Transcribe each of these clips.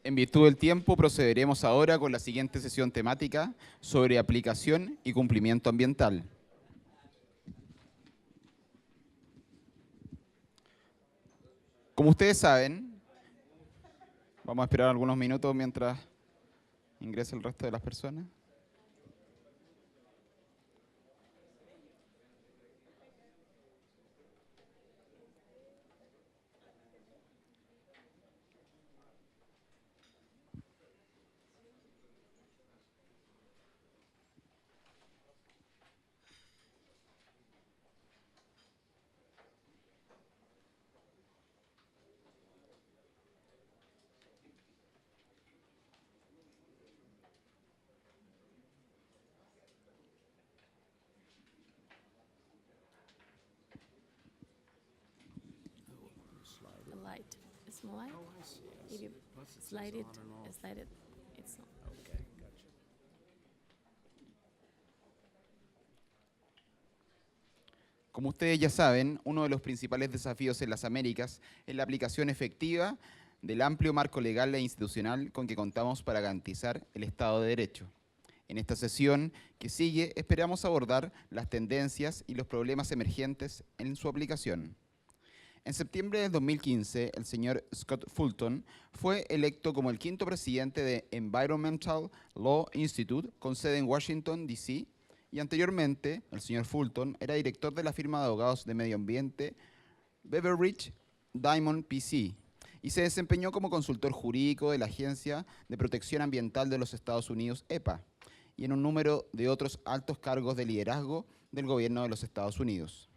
En virtud del tiempo, procederemos ahora con la siguiente sesión temática sobre aplicación y cumplimiento ambiental. Como ustedes saben, vamos a esperar algunos minutos mientras ingresa el resto de las personas. The light. Small light. Oh, I see. If you Plus it says slide it, on and off. it's on. Okay, gotcha. Como ustedes ya saben, uno de los principales desafíos en las Américas es la aplicación efectiva del amplio marco legal e institucional con que contamos para garantizar el Estado de Derecho. En esta sesión que sigue, esperamos abordar las tendencias y los problemas emergentes en su aplicación. En septiembre de 2015, el señor Scott Fulton fue electo como el quinto presidente de Environmental Law Institute, con sede en Washington, D.C., y anteriormente, el señor Fulton era director de la firma de abogados de medio ambiente Beveridge Diamond P.C., y se desempeñó como consultor jurídico de la Agencia de Protección Ambiental de los Estados Unidos, EPA, y en un número de otros altos cargos de liderazgo del gobierno de los Estados Unidos.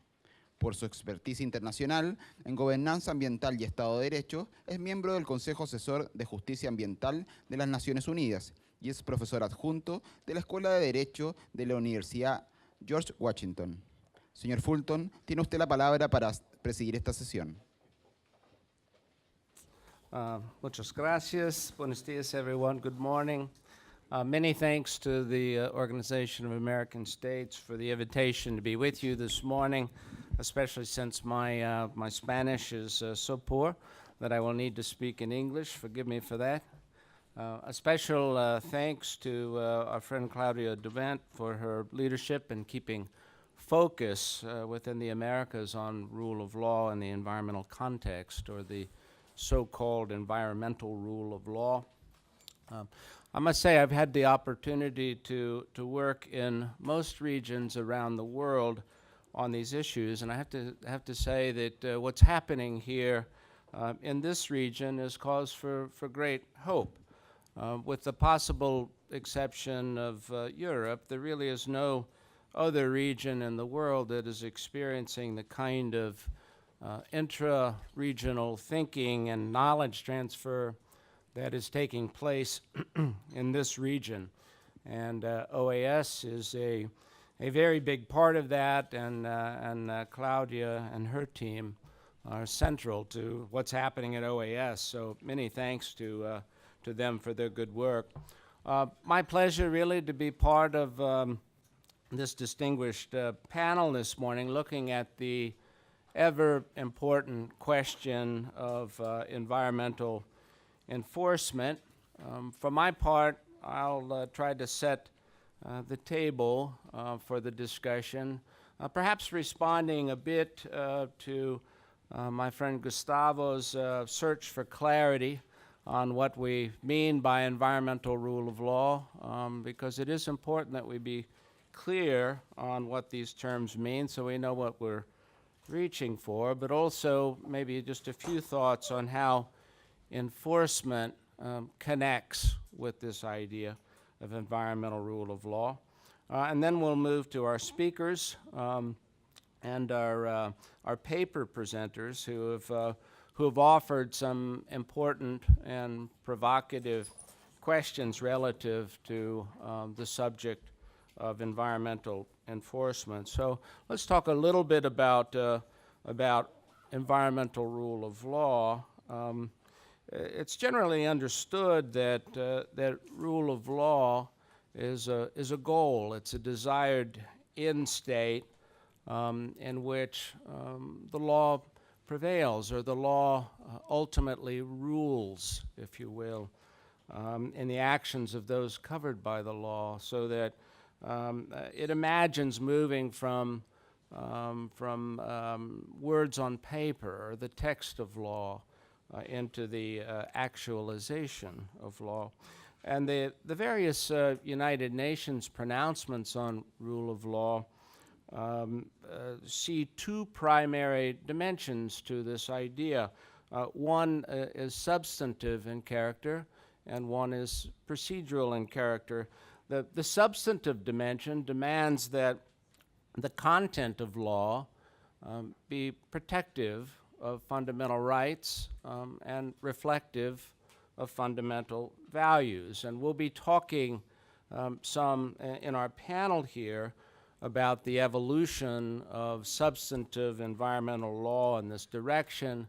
Por su experticia internacional en gobernanza ambiental y Estado de Derecho, es miembro del Consejo Asesor de Justicia Ambiental de las Naciones Unidas y es profesor adjunto de la Escuela de Derecho de la Universidad George Washington. Señor Fulton, tiene usted la palabra para presidir esta sesión. Muchas gracias. Buenos dias, everyone. Good morning. Many thanks to the Organization of American States for the invitation to be with you this morning, especially since my Spanish is so poor that I will need to speak in English. Forgive me for that. A special thanks to our friend Claudia Duvent for her leadership in keeping focus within the Americas on rule of law in the environmental context, or the so-called environmental rule of law. I must say I've had the opportunity to work in most regions around the world on these issues, and I have to say that what's happening here in this region is cause for great hope. With the possible exception of Europe, there really is no other region in the world that is experiencing the kind of intra-regional thinking and knowledge transfer that is taking place in this region. And OAS is a very big part of that, and Claudia and her team are central to what's happening at OAS. So many thanks to them for their good work. My pleasure really to be part of this distinguished panel this morning, looking at the ever important question of environmental enforcement. For my part, I'll try to set the table for the discussion, perhaps responding a bit to my friend Gustavo's search for clarity on what we mean by environmental rule of law, because it is important that we be clear on what these terms mean so we know what we're reaching for, but also maybe just a few thoughts on how enforcement connects with this idea of environmental rule of law. And then we'll move to our speakers and our paper presenters who have offered some important and provocative questions relative to the subject of environmental enforcement. So let's talk a little bit about environmental rule of law. It's generally understood that that rule of law is a goal. It's a desired end state in which the law prevails, or the law ultimately rules, if you will, in the actions of those covered by the law, so that it imagines moving from words on paper, or the text of law, into the actualization of law. And the various United Nations pronouncements on rule of law see two primary dimensions to this idea. One is substantive in character, and one is procedural in character. The substantive dimension demands that the content of law be protective of fundamental rights and reflective of fundamental values. And we'll be talking some in our panel here about the evolution of substantive environmental law in this direction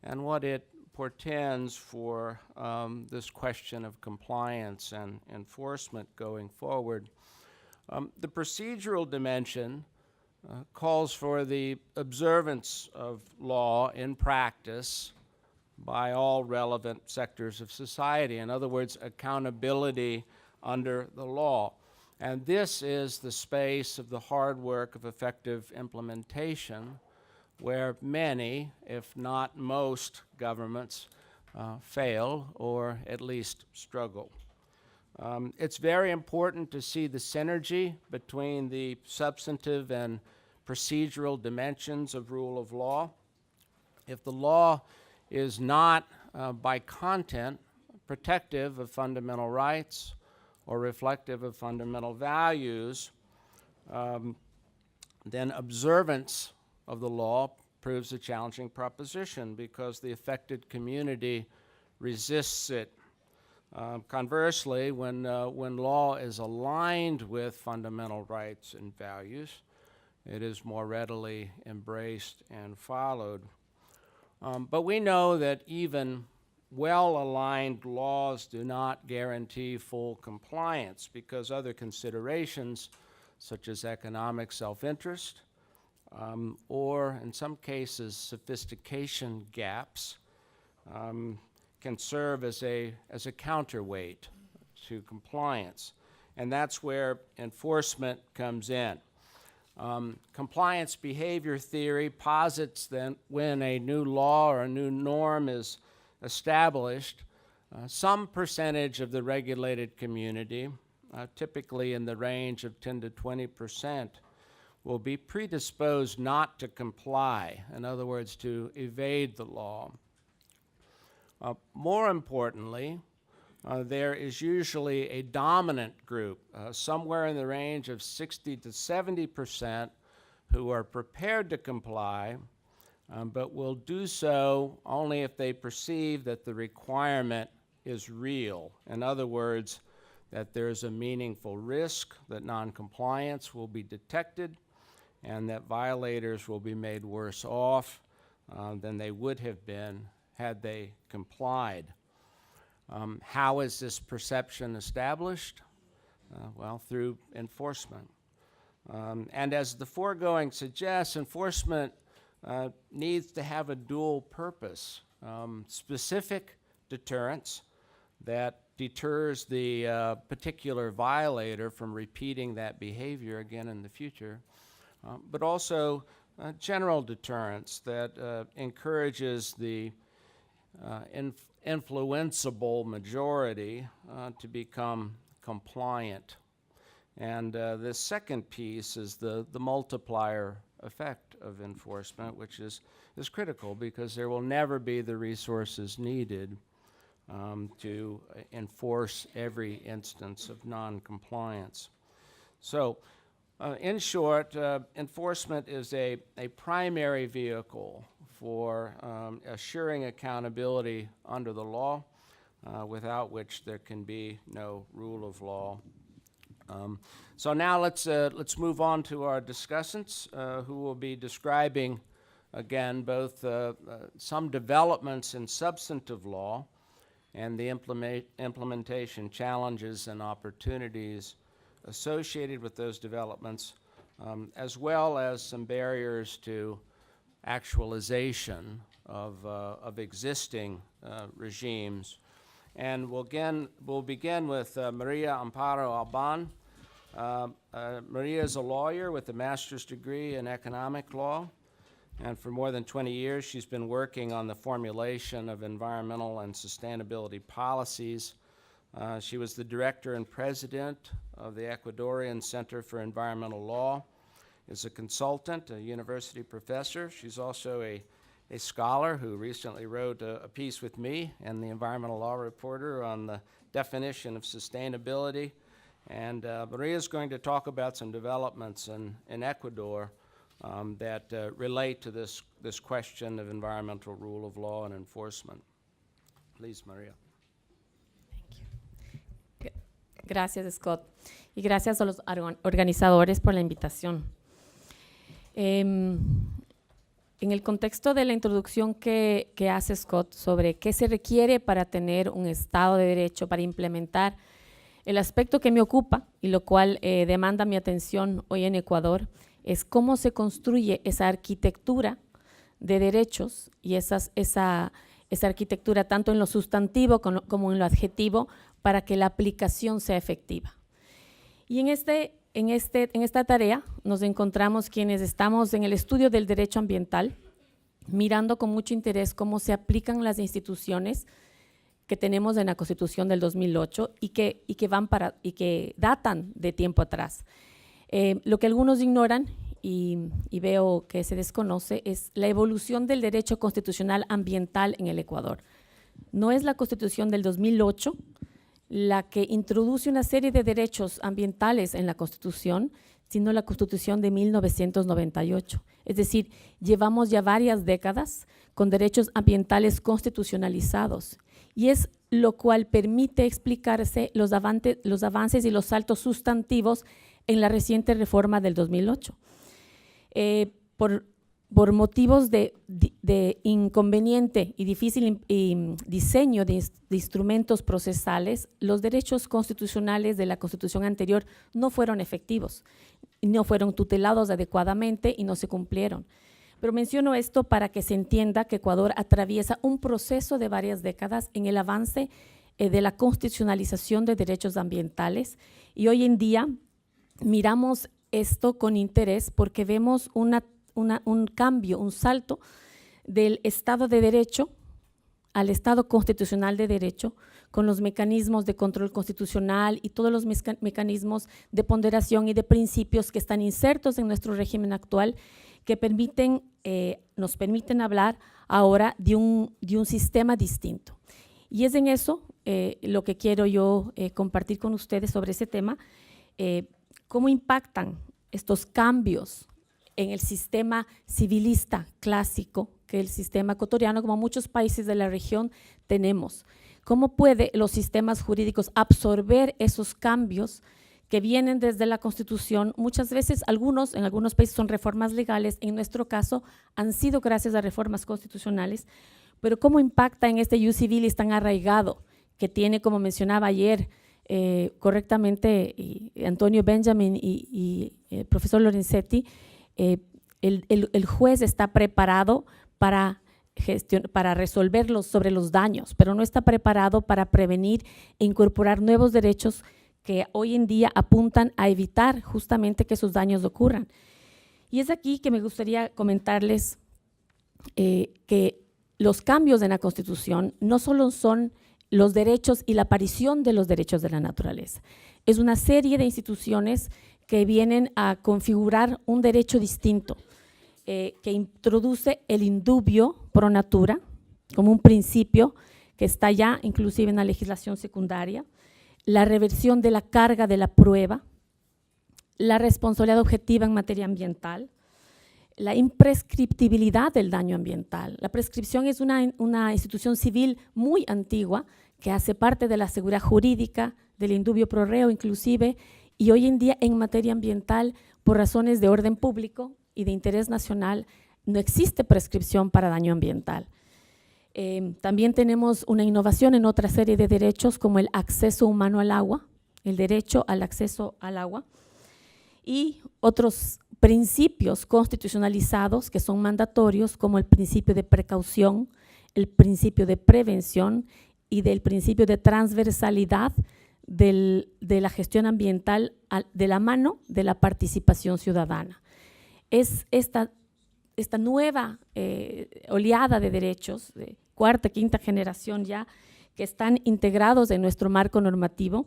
and what it portends for this question of compliance and enforcement going forward. The procedural dimension calls for the observance of law in practice by all relevant sectors of society. In other words, accountability under the law. And this is the space of the hard work of effective implementation, where many, if not most, governments fail or at least struggle. It's very important to see the synergy between the substantive and procedural dimensions of rule of law. If the law is not, by content, protective of fundamental rights or reflective of fundamental values, then observance of the law proves a challenging proposition because the affected community resists it. Conversely, when law is aligned with fundamental rights and values, it is more readily embraced and followed. But we know that even well-aligned laws do not guarantee full compliance because other considerations, such as economic self-interest, or in some cases sophistication gaps, can serve as a counterweight to compliance. And that's where enforcement comes in. Compliance behavior theory posits that when a new law or a new norm is established, some percentage of the regulated community, typically in the range of 10 to 20%, will be predisposed not to comply, in other words, to evade the law. More importantly, there is usually a dominant group, somewhere in the range of 60 to 70%, who are prepared to comply, but will do so only if they perceive that the requirement is real. In other words, that there's a meaningful risk that noncompliance will be detected and that violators will be made worse off than they would have been had they complied. How is this perception established? Well, through enforcement. And as the foregoing suggests, enforcement needs to have a dual purpose. Specific deterrence that deters the particular violator from repeating that behavior again in the future, but also general deterrence that encourages the influenceable majority to become compliant. And the second piece is the multiplier effect of enforcement, which is critical because there will never be the resources needed to enforce every instance of noncompliance. So, in short, enforcement is a primary vehicle for assuring accountability under the law, without which there can be no rule of law. So now let's move on to our discussants, who will be describing, again, both some developments in substantive law and the implementation challenges and opportunities associated with those developments, as well as some barriers to actualization of existing regimes And we'll begin with Maria Amparo Alban. Maria is a lawyer with a master's degree in economic law, and for more than 20 years she's been working on the formulation of environmental and sustainability policies. She was the director and president of the Ecuadorian Center for Environmental Law, is a consultant, a university professor. She's also a scholar who recently wrote a piece with me and the Environmental Law Reporter on the definition of sustainability. And Maria is going to talk about some developments in Ecuador that relate to this question of environmental rule of law and enforcement. Please, Maria. Gracias, Scott. Y gracias a los organizadores por la invitación. En el contexto de la introducción que hace Scott sobre qué se requiere para tener un Estado de Derecho, para implementar el aspecto que me ocupa y lo cual demanda mi atención hoy en Ecuador, es cómo se construye esa arquitectura de derechos y esa arquitectura tanto en lo sustantivo como en lo adjetivo para que la aplicación sea efectiva. Y en esta tarea nos encontramos quienes estamos en el estudio del derecho ambiental, mirando con mucho interés cómo se aplican las instituciones que tenemos en la Constitución del 2008 y que datan de tiempo atrás. Lo que algunos ignoran y veo que se desconoce es la evolución del derecho constitucional ambiental en el Ecuador. No es la Constitución del 2008 la que introduce una serie de derechos ambientales en la Constitución, sino la Constitución de 1998. Es decir, llevamos ya varias décadas con derechos ambientales constitucionalizados y es lo cual permite explicarse los avances y los saltos sustantivos en la reciente reforma del 2008. Por motivos de inconveniente y difícil diseño de instrumentos procesales, los derechos constitucionales de la Constitución anterior no fueron efectivos, no fueron tutelados adecuadamente y no se cumplieron. Pero menciono esto para que se entienda que Ecuador atraviesa un proceso de varias décadas en el avance de la constitucionalización de derechos ambientales y hoy en día miramos esto con interés porque vemos un cambio, un salto del Estado de Derecho al Estado constitucional de Derecho con los mecanismos de control constitucional y todos los mecanismos de ponderación y de principios que están insertos en nuestro régimen actual que nos permiten hablar ahora de un sistema distinto. Y es en eso lo que quiero yo compartir con ustedes sobre ese tema, cómo impactan estos cambios en el sistema civilista clásico que el sistema ecuatoriano, como muchos países de la región, tenemos. ¿Cómo pueden los sistemas jurídicos absorber esos cambios que vienen desde la Constitución? Muchas veces en algunos países son reformas legales, en nuestro caso han sido gracias a reformas constitucionales, pero ¿cómo impacta en este ius civilis tan arraigado que tiene, como mencionaba ayer correctamente Antonio Benjamin y el profesor Lorenzetti? El juez está preparado para resolver sobre los daños, pero no está preparado para prevenir e incorporar nuevos derechos que hoy en día apuntan a evitar justamente que esos daños ocurran. Y es aquí que me gustaría comentarles que los cambios en la Constitución no solo son los derechos y la aparición de los derechos de la naturaleza, es una serie de instituciones que vienen a configurar un derecho distinto, que introduce el indubio pro natura como un principio que está ya inclusive en la legislación secundaria, la reversión de la carga de la prueba, la responsabilidad objetiva en materia ambiental, la imprescriptibilidad del daño ambiental. La prescripción es una institución civil muy antigua que hace parte de la seguridad jurídica, del indubio pro reo inclusive, y hoy en día en materia ambiental, por razones de orden público y de interés nacional, no existe prescripción para daño ambiental. También tenemos una innovación en otra serie de derechos como el acceso humano al agua, el derecho al acceso al agua, y otros principios constitucionalizados que son mandatorios como el principio de precaución, el principio de prevención y del principio de transversalidad de la gestión ambiental de la mano de la participación ciudadana. Es esta nueva oleada de derechos, de cuarta, quinta generación ya, que están integrados en nuestro marco normativo,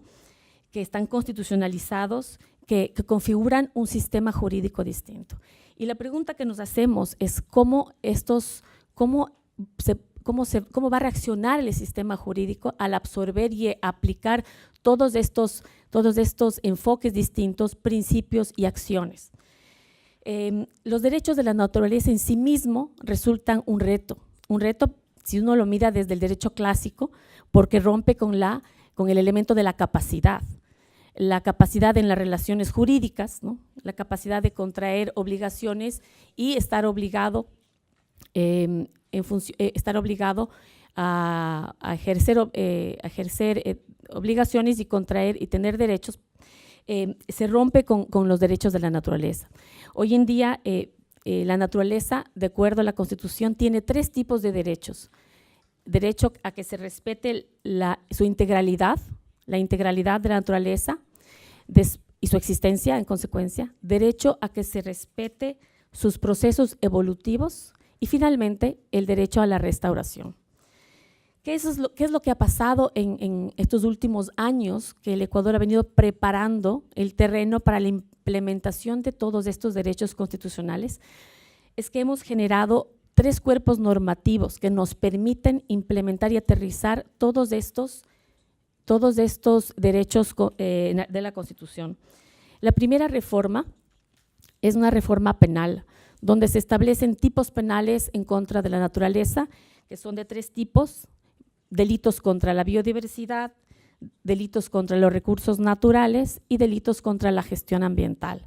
que están constitucionalizados, que configuran un sistema jurídico distinto. Y la pregunta que nos hacemos es cómo va a reaccionar el sistema jurídico al absorber y aplicar todos estos enfoques distintos, principios y acciones. Los derechos de la naturaleza en sí mismo resultan un reto si uno lo mira desde el derecho clásico, porque rompe con el elemento de la capacidad en las relaciones jurídicas, ¿no? La capacidad de contraer obligaciones y estar obligado a ejercer obligaciones y contraer y tener derechos, se rompe con los derechos de la naturaleza. Hoy en día la naturaleza, de acuerdo a la Constitución, tiene 3 tipos de derechos. Derecho a que se respete su integralidad, la integralidad de la naturaleza y su existencia en consecuencia. Derecho a que se respete sus procesos evolutivos y finalmente el derecho a la restauración. ¿Qué es lo que ha pasado en estos últimos años? Que el Ecuador ha venido preparando el terreno para la implementación de todos estos derechos constitucionales. Es que hemos generado 3 cuerpos normativos que nos permiten implementar y aterrizar todos estos derechos de la Constitución. La primera reforma es una reforma penal, donde se establecen tipos penales en contra de la naturaleza, que son de 3 tipos: delitos contra la biodiversidad, delitos contra los recursos naturales y delitos contra la gestión ambiental.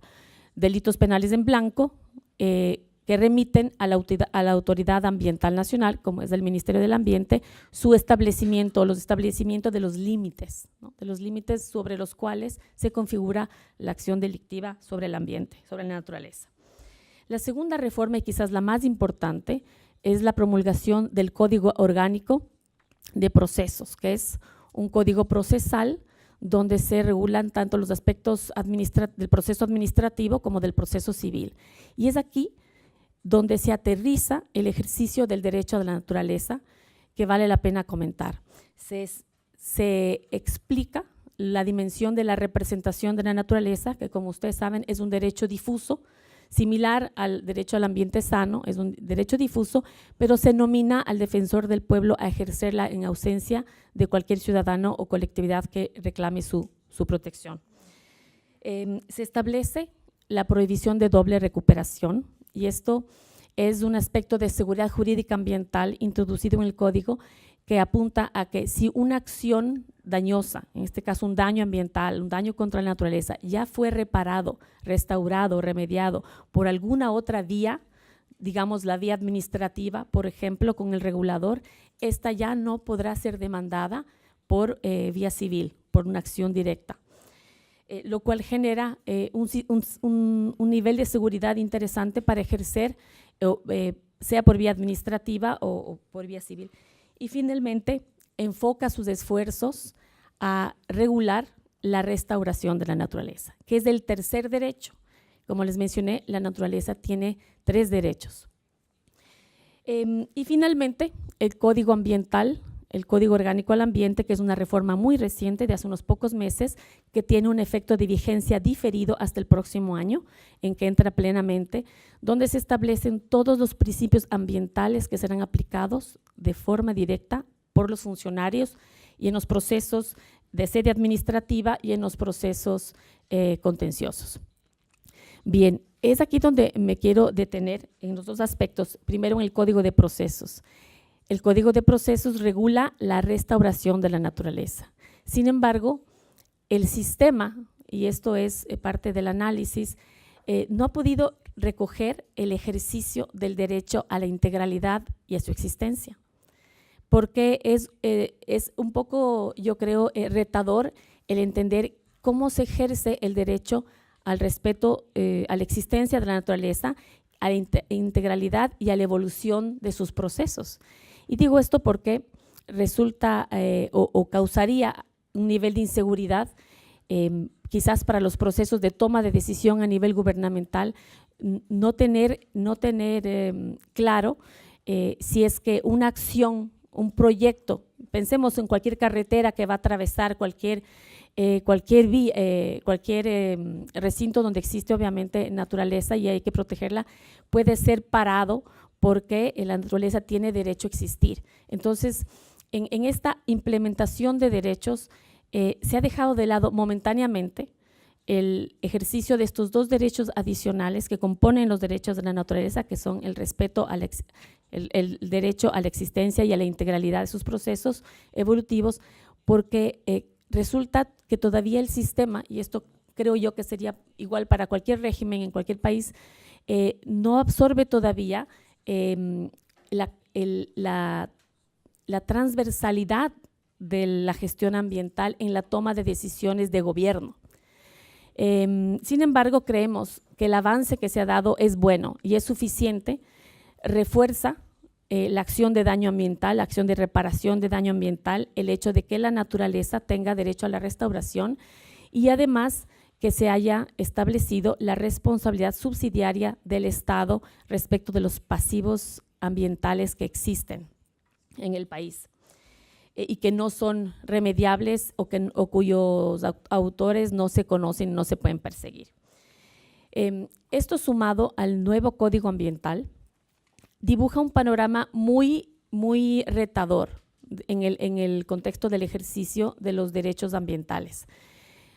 Delitos penales en blanco que remiten a la Autoridad Ambiental Nacional, como es el Ministerio del Ambiente, los establecimientos de los límites, ¿no? De los límites sobre los cuales se configura la acción delictiva sobre el ambiente, sobre la naturaleza. La segunda reforma, y quizás la más importante, es la promulgación del Código Orgánico de Procesos, que es un código procesal donde se regulan tanto los aspectos del proceso administrativo como del proceso civil. Y es aquí donde se aterriza el ejercicio del derecho a la naturaleza, que vale la pena comentar. Se explica la dimensión de la representación de la naturaleza, que como ustedes saben es un derecho difuso, similar al derecho al ambiente sano, es un derecho difuso, pero se nomina al defensor del pueblo a ejercerla en ausencia de cualquier ciudadano o colectividad que reclame su protección. Se establece la prohibición de doble recuperación, y esto es un aspecto de seguridad jurídica ambiental introducido en el código, que apunta a que si una acción dañosa, en este caso un daño ambiental, un daño contra la naturaleza, ya fue reparado, restaurado, remediado por alguna otra vía, digamos la vía administrativa, por ejemplo, con el regulador, esta ya no podrá ser demandada por vía civil, por una acción directa. Lo cual genera un nivel de seguridad interesante para ejercer, sea por vía administrativa o por vía civil. Y finalmente, enfoca sus esfuerzos a regular la restauración de la naturaleza, que es el tercer derecho. Como les mencioné, la naturaleza tiene 3 derechos. Y finalmente, el Código Ambiental, el Código Orgánico al Ambiente, que es una reforma muy reciente de hace unos pocos meses, que tiene un efecto de vigencia diferido hasta el próximo año, en que entra plenamente, donde se establecen todos los principios ambientales que serán aplicados de forma directa por los funcionarios y en los procesos de sede administrativa y en los procesos contenciosos. Bien, es aquí donde me quiero detener en los 2 aspectos. Primero, en el Código de Procesos. El Código de Procesos regula la restauración de la naturaleza. Sin embargo, el sistema, y esto es parte del análisis, no ha podido recoger el ejercicio del derecho a la integralidad y a su existencia, porque es un poco, yo creo, retador el entender cómo se ejerce el derecho al respeto, a la existencia de la naturaleza, a la integralidad y a la evolución de sus procesos. Y digo esto porque resulta o causaría un nivel de inseguridad, quizás para los procesos de toma de decisión a nivel gubernamental, no tener claro si es que una acción, un proyecto, pensemos en cualquier carretera que va a atravesar cualquier recinto donde existe obviamente naturaleza y hay que protegerla, puede ser parado porque la naturaleza tiene derecho a existir. Entonces, en esta implementación de derechos se ha dejado de lado momentáneamente el ejercicio de estos dos derechos adicionales que componen los derechos de la naturaleza, que son el respeto el derecho a la existencia y a la integralidad de sus procesos evolutivos, porque resulta que todavía el sistema, y esto creo yo que sería igual para cualquier régimen en cualquier país, no absorbe todavía la transversalidad de la gestión ambiental en la toma de decisiones de gobierno. Sin embargo, creemos que el avance que se ha dado es bueno y es suficiente, refuerza la acción de daño ambiental, la acción de reparación de daño ambiental, el hecho de que la naturaleza tenga derecho a la restauración y además que se haya establecido la responsabilidad subsidiaria del Estado respecto de los pasivos ambientales que existen en el país y que no son remediables o cuyos autores no se conocen, no se pueden perseguir. Esto sumado al nuevo Código Ambiental dibuja un panorama muy retador en el contexto del ejercicio de los derechos ambientales.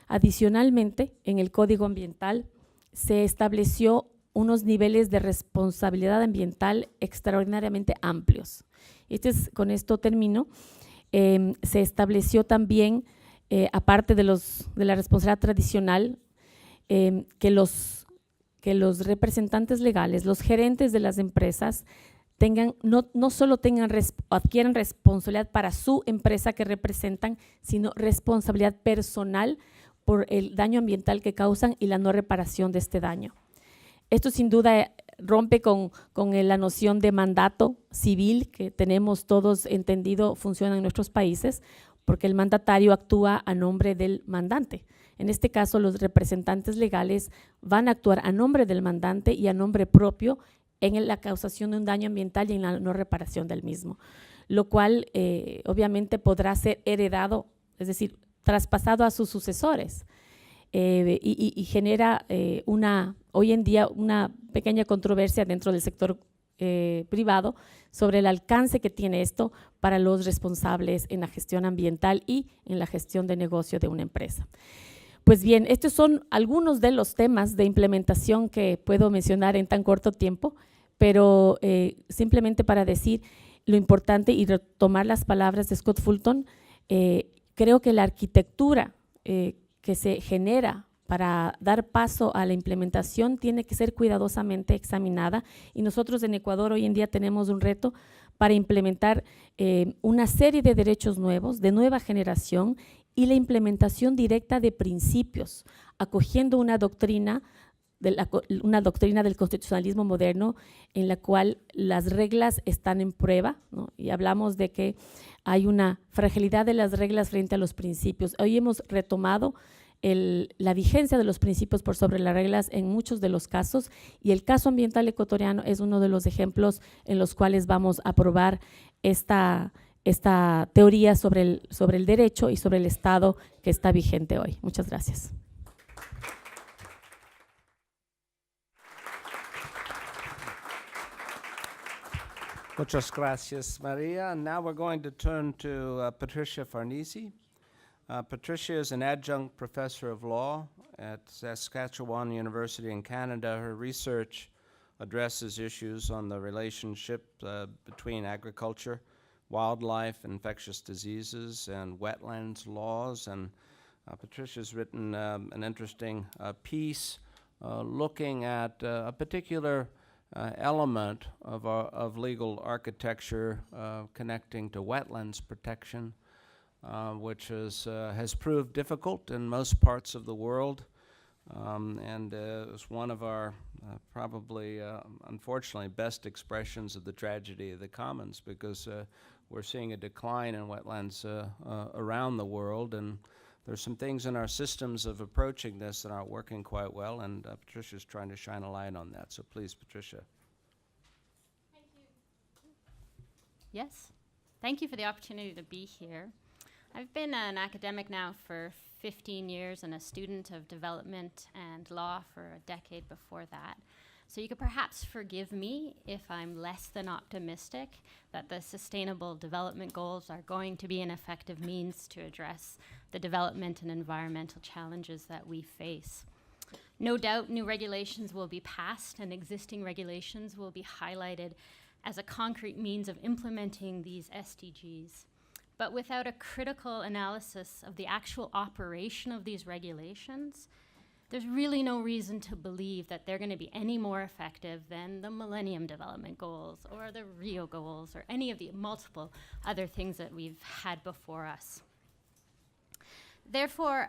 Adicionalmente, en el Código Ambiental se estableció unos niveles de responsabilidad ambiental extraordinariamente amplios. Con esto termino. Se estableció también, aparte de la responsabilidad tradicional, que los representantes legales, los gerentes de las empresas, no solo adquieran responsabilidad para su empresa que representan, sino responsabilidad personal por el daño ambiental que causan y la no reparación de este daño. Esto sin duda rompe con la noción de mandato civil que tenemos todos entendido funciona en nuestros países, porque el mandatario actúa a nombre del mandante. En este caso, los representantes legales van a actuar a nombre del mandante y a nombre propio en la causación de un daño ambiental y en la no reparación del mismo, lo cual obviamente podrá ser heredado, es decir, traspasado a sus sucesores. Y genera hoy en día una pequeña controversia dentro del sector privado sobre el alcance que tiene esto para los responsables en la gestión ambiental y en la gestión de negocio de una empresa. Pues bien, estos son algunos de los temas de implementación que puedo mencionar en tan corto tiempo, pero simplemente para decir lo importante y retomar las palabras de Scott Fulton, creo que la arquitectura que se genera para dar paso a la implementación tiene que ser cuidadosamente examinada y nosotros en Ecuador hoy en día tenemos un reto para implementar una serie de derechos nuevos, de nueva generación y la implementación directa de principios, acogiendo una doctrina del constitucionalismo moderno en la cual las reglas están en prueba, ¿no? Y hablamos de que hay una fragilidad de las reglas frente a los principios. Hoy hemos retomado la vigencia de los principios por sobre las reglas en muchos de los casos y el caso ambiental ecuatoriano es uno de los ejemplos en los cuales vamos a probar esta teoría sobre el derecho y sobre el Estado que está vigente hoy. Muchas gracias. Muchas gracias, Maria. And now we're going to turn to Patricia Farnese. Patricia is an adjunct professor of law at Saskatchewan University in Canada. Her research addresses issues on the relationship between agriculture, wildlife, infectious diseases, and wetlands laws. And Patricia's written an interesting piece looking at a particular element of legal architecture connecting to wetlands protection, which has proved difficult in most parts of the world, and it was one of our probably, unfortunately, best expressions of the tragedy of the commons, because we're seeing a decline in wetlands around the world, and there's some things in our systems of approaching this that aren't working quite well, and Patricia's trying to shine a light on that. So please, Patricia. Yes, thank you for the opportunity to be here. I've been an academic now for 15 years and a student of development and law for a decade before that. So you could perhaps forgive me if I'm less than optimistic that the Sustainable Development Goals are going to be an effective means to address the development and environmental challenges that we face. No doubt new regulations will be passed and existing regulations will be highlighted as a concrete means of implementing these SDGs. But without a critical analysis of the actual operation of these regulations, there's really no reason to believe that they're going to be any more effective than the Millennium Development Goals or the Rio Goals or any of the multiple other things that we've had before us. Therefore,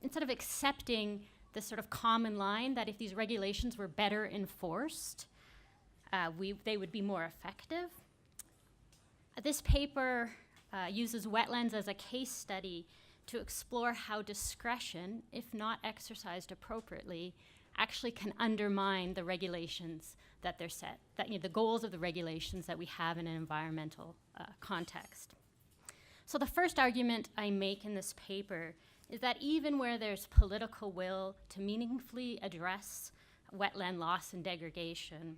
instead of accepting this sort of common line that if these regulations were better enforced, they would be more effective, this paper uses wetlands as a case study to explore how discretion, if not exercised appropriately, actually can undermine the regulations that they're set, that, the goals of the regulations that we have in an environmental context. So the first argument I make in this paper is that even where there's political will to meaningfully address wetland loss and degradation,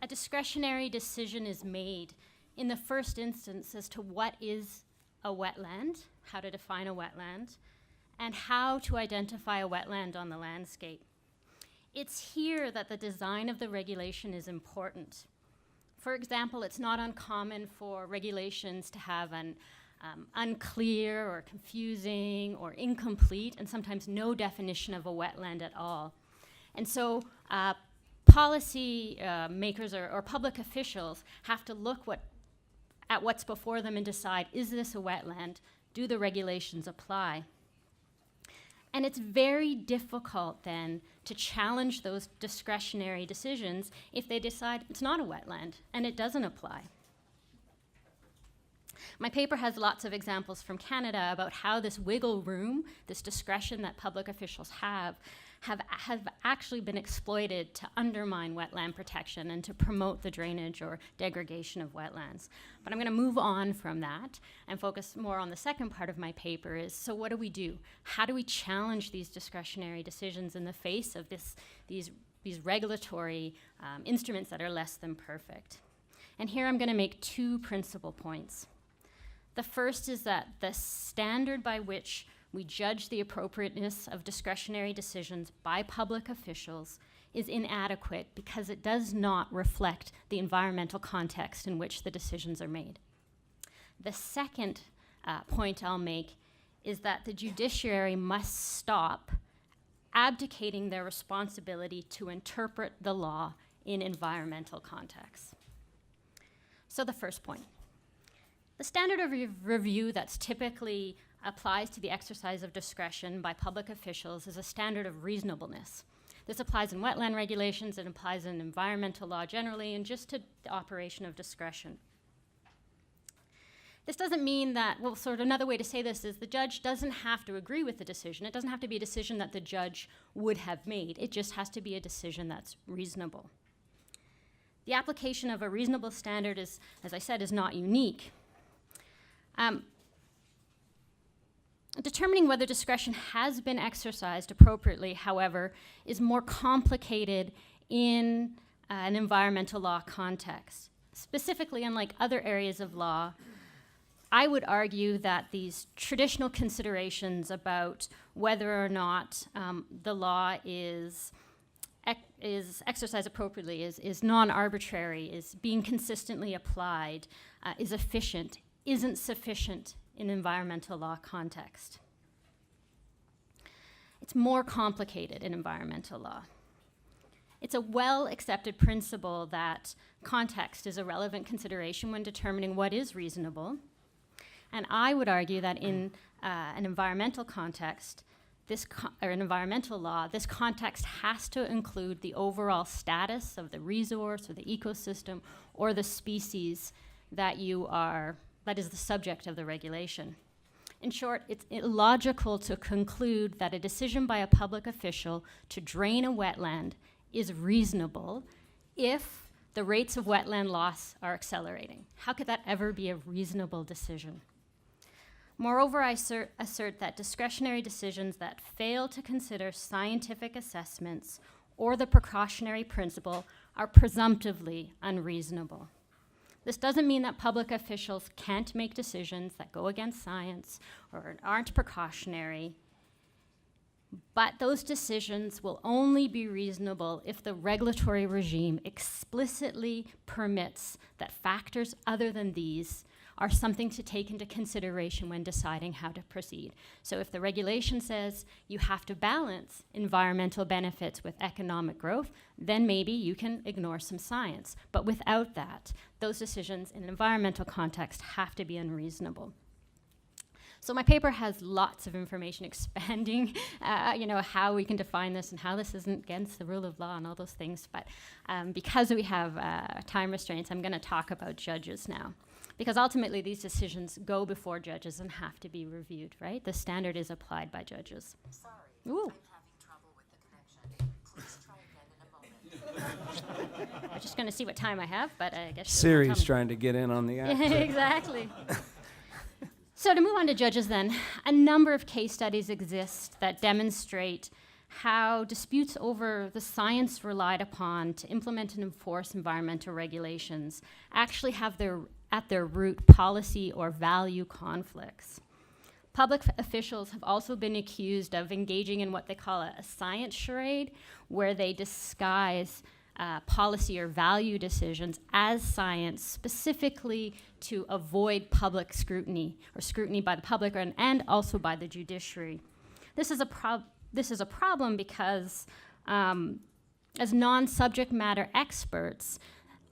a discretionary decision is made in the first instance as to what is a wetland, how to define a wetland, and how to identify a wetland on the landscape. It's here that the design of the regulation is important. For example, it's not uncommon for regulations to have an unclear or confusing or incomplete and sometimes no definition of a wetland at all. And so policy makers or public officials have to look at what's before them and decide, is this a wetland? Do the regulations apply? And it's very difficult then to challenge those discretionary decisions if they decide it's not a wetland and it doesn't apply. My paper has lots of examples from Canada about how this wiggle room, this discretion that public officials have actually been exploited to undermine wetland protection and to promote the drainage or degradation of wetlands. But I'm going to move on from that and focus more on the second part of my paper is, so what do we do? How do we challenge these discretionary decisions in the face of these regulatory instruments that are less than perfect? And here I'm going to make two principal points. The first is that the standard by which we judge the appropriateness of discretionary decisions by public officials is inadequate because it does not reflect the environmental context in which the decisions are made. The second point I'll make is that the judiciary must stop abdicating their responsibility to interpret the law in environmental contexts. So the first point. The standard of review that's typically applies to the exercise of discretion by public officials is a standard of reasonableness. This applies in wetland regulations, it applies in environmental law generally, and just to the operation of discretion. This doesn't mean that, well, sort of another way to say this is the judge doesn't have to agree with the decision. It doesn't have to be a decision that the judge would have made. It just has to be a decision that's reasonable. The application of a reasonable standard is, as I said, is not unique. Determining whether discretion has been exercised appropriately, however, is more complicated in an environmental law context. Specifically, unlike other areas of law, I would argue that these traditional considerations about whether or not the law is exercised appropriately, is non-arbitrary, is being consistently applied, is efficient, isn't sufficient in environmental law context. It's more complicated in environmental law. It's a well-accepted principle that context is a relevant consideration when determining what is reasonable. And I would argue that in an environmental context, or an environmental law, this context has to include the overall status of the resource or the ecosystem or the species that is the subject of the regulation. In short, it's illogical to conclude that a decision by a public official to drain a wetland is reasonable if the rates of wetland loss are accelerating. How could that ever be a reasonable decision? Moreover, I assert that discretionary decisions that fail to consider scientific assessments or the precautionary principle are presumptively unreasonable. This doesn't mean that public officials can't make decisions that go against science or aren't precautionary, but those decisions will only be reasonable if the regulatory regime explicitly permits that factors other than these are something to take into consideration when deciding how to proceed. So if the regulation says you have to balance environmental benefits with economic growth, then maybe you can ignore some science. But without that, those decisions in an environmental context have to be unreasonable. So my paper has lots of information expanding, how we can define this and how this isn't against the rule of law and all those things. But because we have time restraints, I'm going to talk about judges now. Because ultimately, these decisions go before judges and have to be reviewed, right? The standard is applied by judges. Sorry, Ooh. I'm having trouble with the connection. Please try again in a moment. I'm just going to see what time I have, but I guess Siri's trying to get in on the act. Exactly. So to move on to judges then, a number of case studies exist that demonstrate how disputes over the science relied upon to implement and enforce environmental regulations actually have at their root policy or value conflicts. Public officials have also been accused of engaging in what they call a science charade, where they disguise policy or value decisions as science specifically to avoid public scrutiny or scrutiny by the public and also by the judiciary. This is a problem because as non-subject matter experts,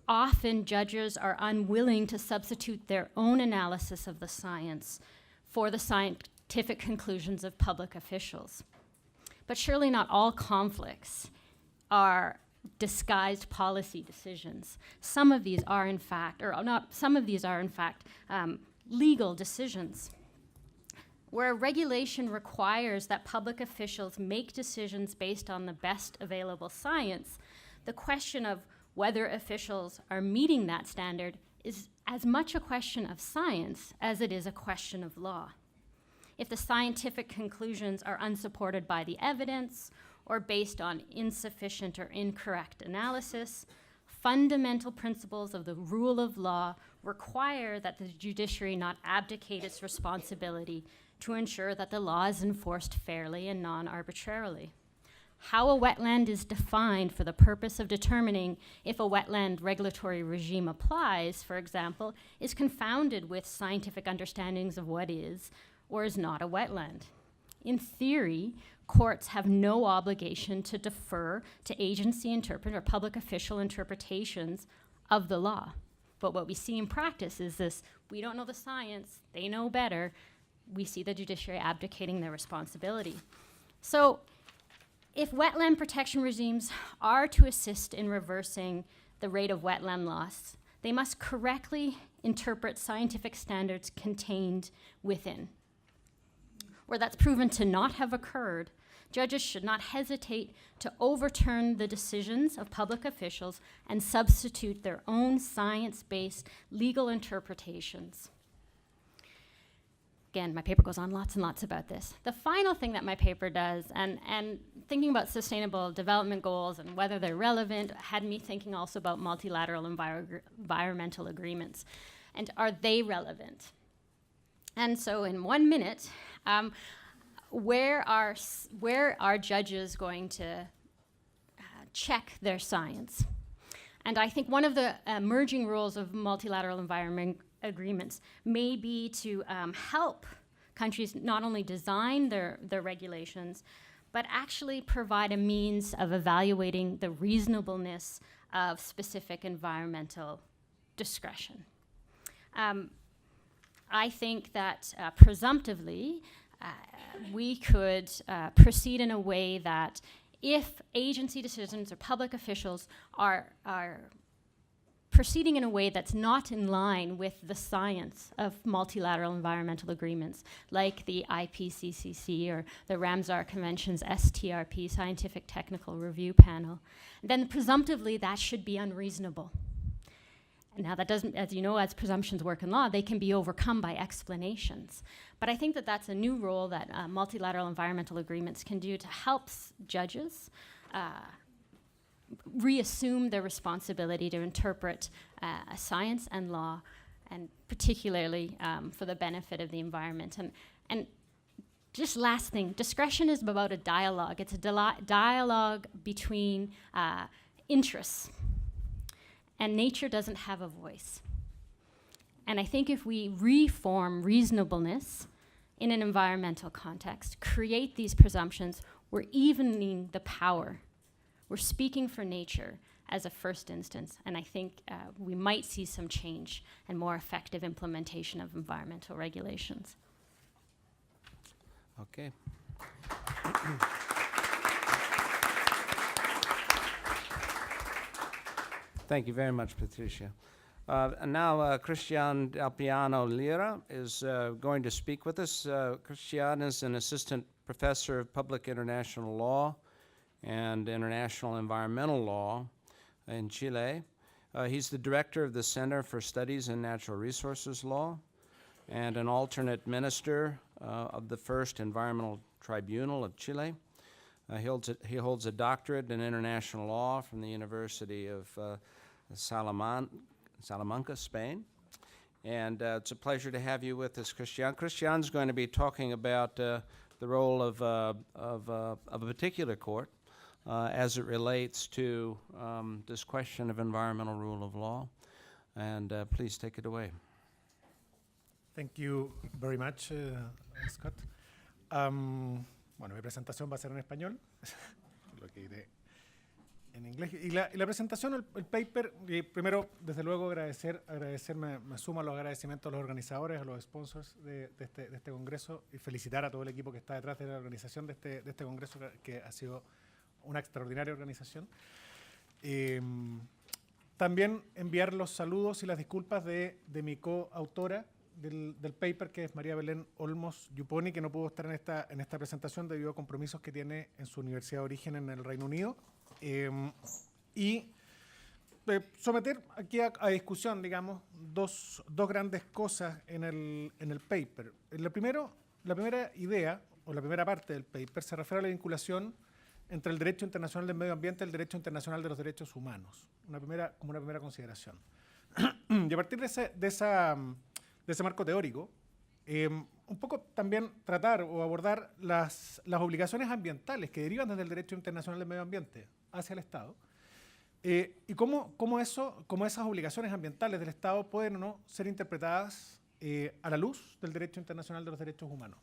often judges are unwilling to substitute their own analysis of the science for the scientific conclusions of public officials. But surely not all conflicts are disguised policy decisions. Some of these are in fact, legal decisions. Where regulation requires that public officials make decisions based on the best available science, the question of whether officials are meeting that standard is as much a question of science as it is a question of law. If the scientific conclusions are unsupported by the evidence or based on insufficient or incorrect analysis, fundamental principles of the rule of law require that the judiciary not abdicate its responsibility to ensure that the law is enforced fairly and non-arbitrarily. How a wetland is defined for the purpose of determining if a wetland regulatory regime applies, for example, is confounded with scientific understandings of what is or is not a wetland. In theory, courts have no obligation to defer to agency or public official interpretations of the law. But what we see in practice is this: we don't know the science, they know better. We see the judiciary abdicating their responsibility. So if wetland protection regimes are to assist in reversing the rate of wetland loss, they must correctly interpret scientific standards contained within. Where that's proven to not have occurred, judges should not hesitate to overturn the decisions of public officials and substitute their own science-based legal interpretations. Again, my paper goes on lots and lots about this. The final thing that my paper does, and thinking about sustainable development goals and whether they're relevant, had me thinking also about multilateral environmental agreements. And are they relevant? And so in 1 minute, where are judges going to check their science? And I think one of the emerging rules of multilateral environment agreements may be to help countries not only design their regulations, but actually provide a means of evaluating the reasonableness of specific environmental discretion. I think that presumptively, we could proceed in a way that if agency decisions or public officials are proceeding in a way that's not in line with the science of multilateral environmental agreements, like the IPCC or the Ramsar Convention's STRP, Scientific Technical Review Panel, then presumptively that should be unreasonable. Now that doesn't, as you know, as presumptions work in law, they can be overcome by explanations. But I think that that's a new role that multilateral environmental agreements can do to help judges reassume their responsibility to interpret science and law, and particularly for the benefit of the environment. And just last thing, discretion is about a dialogue. It's a dialogue between interests. And nature doesn't have a voice. And I think if we reform reasonableness in an environmental context, create these presumptions, we're evening the power. We're speaking for nature as a first instance, and I think we might see some change and more effective implementation of environmental regulations. Okay. Thank you very much, Patricia. And now Christian Del Piano Lira is going to speak with us. Christian is an assistant professor of public international law and international environmental law in Chile. He's the director of the Center for Studies in Natural Resources Law and an alternate minister of the First Environmental Tribunal of Chile. He holds a doctorate in international law from the University of Salamanca, Spain. And it's a pleasure to have you with us, Christian. Christian's going to be talking about the role of a particular court as it relates to this question of environmental rule of law. And please take it away. Thank you very much, Scott. Bueno, mi presentación va a ser en español, lo que diré en inglés. Y la presentación, el paper, primero, desde luego, me sumo a los agradecimientos a los organizadores, a los sponsors de este congreso, y felicitar a todo el equipo que está detrás de la organización de este congreso, que ha sido una extraordinaria organización. También enviar los saludos y las disculpas de mi coautora del paper, que es María Belén Olmos Yuponi, que no pudo estar en esta presentación debido a compromisos que tiene en su universidad de origen en el Reino Unido. Y someter aquí a discusión, digamos, dos grandes cosas en el paper. La primera idea, o la primera parte del paper, se refiere a la vinculación entre el derecho internacional del medio ambiente y el derecho internacional de los derechos humanos, como una primera consideración. Y a partir de ese marco teórico, un poco también tratar o abordar las obligaciones ambientales que derivan desde el derecho internacional del medio ambiente hacia el Estado, y cómo esas obligaciones ambientales del Estado pueden o no ser interpretadas a la luz del derecho internacional de los derechos humanos.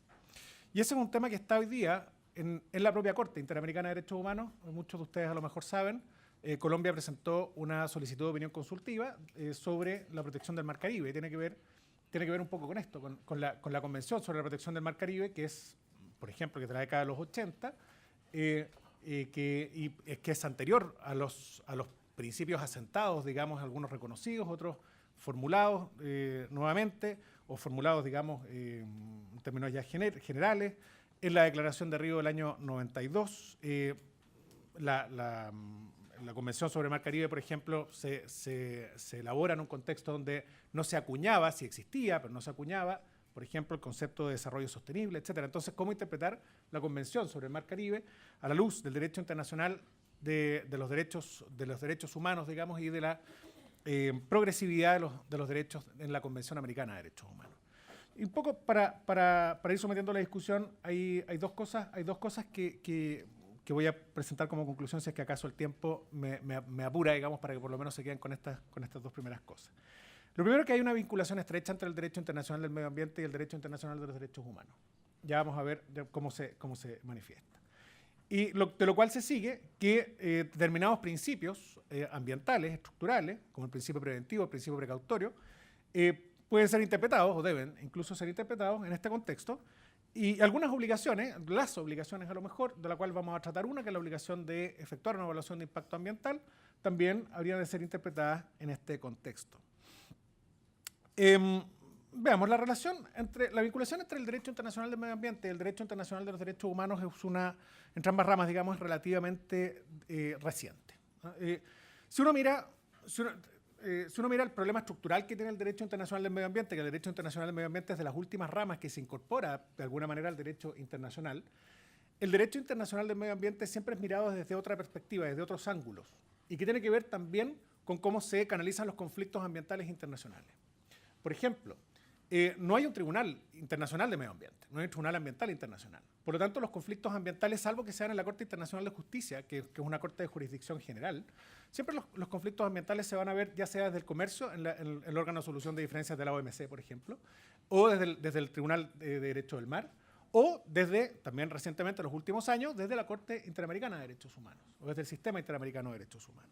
Y ese es un tema que está hoy día en la propia Corte Interamericana de Derechos Humanos. Muchos de ustedes a lo mejor saben, Colombia presentó una solicitud de opinión consultiva sobre la protección del Mar Caribe. Tiene que ver un poco con esto, con la Convención sobre la Protección del Mar Caribe, que es, por ejemplo, que es de la década de los 80, que es anterior a los principios asentados, digamos, algunos reconocidos, otros formulados nuevamente, o formulados, digamos, en términos ya generales. En la Declaración de Río del año 92, la Convención sobre el Mar Caribe, por ejemplo, se elabora en un contexto donde no se acuñaba, sí existía, pero no se acuñaba, por ejemplo, el concepto de desarrollo sostenible, etc. Entonces, ¿cómo interpretar la Convención sobre el Mar Caribe a la luz del derecho internacional de los derechos humanos, digamos, y de la progresividad de los derechos en la Convención Americana de Derechos Humanos? Y un poco para ir sometiendo la discusión, hay dos cosas que voy a presentar como conclusión, si es que acaso el tiempo me apura, digamos, para que por lo menos se queden con estas dos primeras cosas. Lo primero es que hay una vinculación estrecha entre el derecho internacional del medio ambiente y el derecho internacional de los derechos humanos. Ya vamos a ver cómo se manifiesta. Y de lo cual se sigue que determinados principios ambientales, estructurales, como el principio preventivo, el principio precautorio, pueden ser interpretados, o deben incluso ser interpretados en este contexto, Y algunas obligaciones, las obligaciones a lo mejor, de la cual vamos a tratar una, que es la obligación de efectuar una evaluación de impacto ambiental, también habrían de ser interpretadas en este contexto. Veamos, la vinculación entre el derecho internacional del medio ambiente y el derecho internacional de los derechos humanos es entre ambas ramas, digamos, relativamente reciente. Si uno mira el problema estructural que tiene el derecho internacional del medio ambiente, que el derecho internacional del medio ambiente es de las últimas ramas que se incorpora de alguna manera al derecho internacional, el derecho internacional del medio ambiente siempre es mirado desde otra perspectiva, desde otros ángulos, y que tiene que ver también con cómo se canalizan los conflictos ambientales internacionales. Por ejemplo, no hay un tribunal internacional de medio ambiente, no hay un tribunal ambiental internacional. Por lo tanto, los conflictos ambientales, salvo que sean en la Corte Internacional de Justicia, que es una corte de jurisdicción general, siempre los conflictos ambientales se van a ver ya sea desde el comercio, en el órgano de solución de diferencias de la OMC, por ejemplo, o desde el Tribunal de Derecho del Mar, o desde, también recientemente, en los últimos años, desde la Corte Interamericana de Derechos Humanos, o desde el Sistema Interamericano de Derechos Humanos.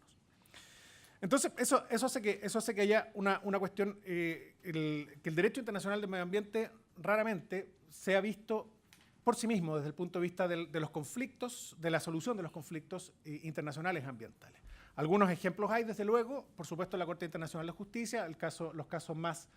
Entonces, eso hace que haya una cuestión, que el derecho internacional del medio ambiente raramente sea visto por sí mismo desde el punto de vista de los conflictos, de la solución de los conflictos internacionales ambientales. Algunos ejemplos hay, desde luego, por supuesto, la Corte Internacional de Justicia, los casos más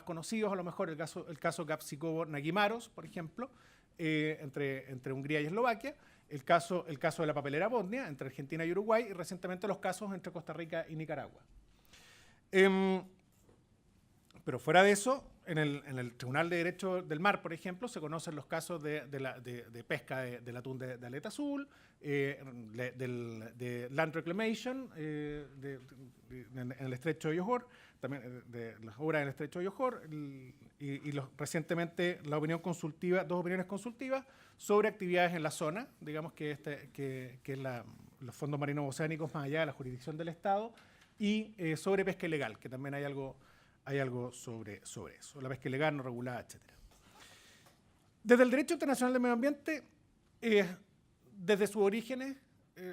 conocidos, a lo mejor el caso Gapsikovo-Nagimaros, por ejemplo, entre Hungría y Eslovaquia, el caso de la papelera Bosnia, entre Argentina y Uruguay, y recientemente los casos entre Costa Rica y Nicaragua. Pero fuera de eso, en el Tribunal de Derecho del Mar, por ejemplo, se conocen los casos de pesca del atún de aleta azul, de land reclamation en el estrecho de Johor, también de las obras en el estrecho de Johor, recientemente dos opiniones consultivas sobre actividades en la zona, digamos que es los fondos marinos oceánicos más allá de la jurisdicción del Estado, y sobre pesca ilegal, que también hay algo sobre eso, la pesca ilegal no regulada, etc. Desde el derecho internacional del medio ambiente, desde sus orígenes,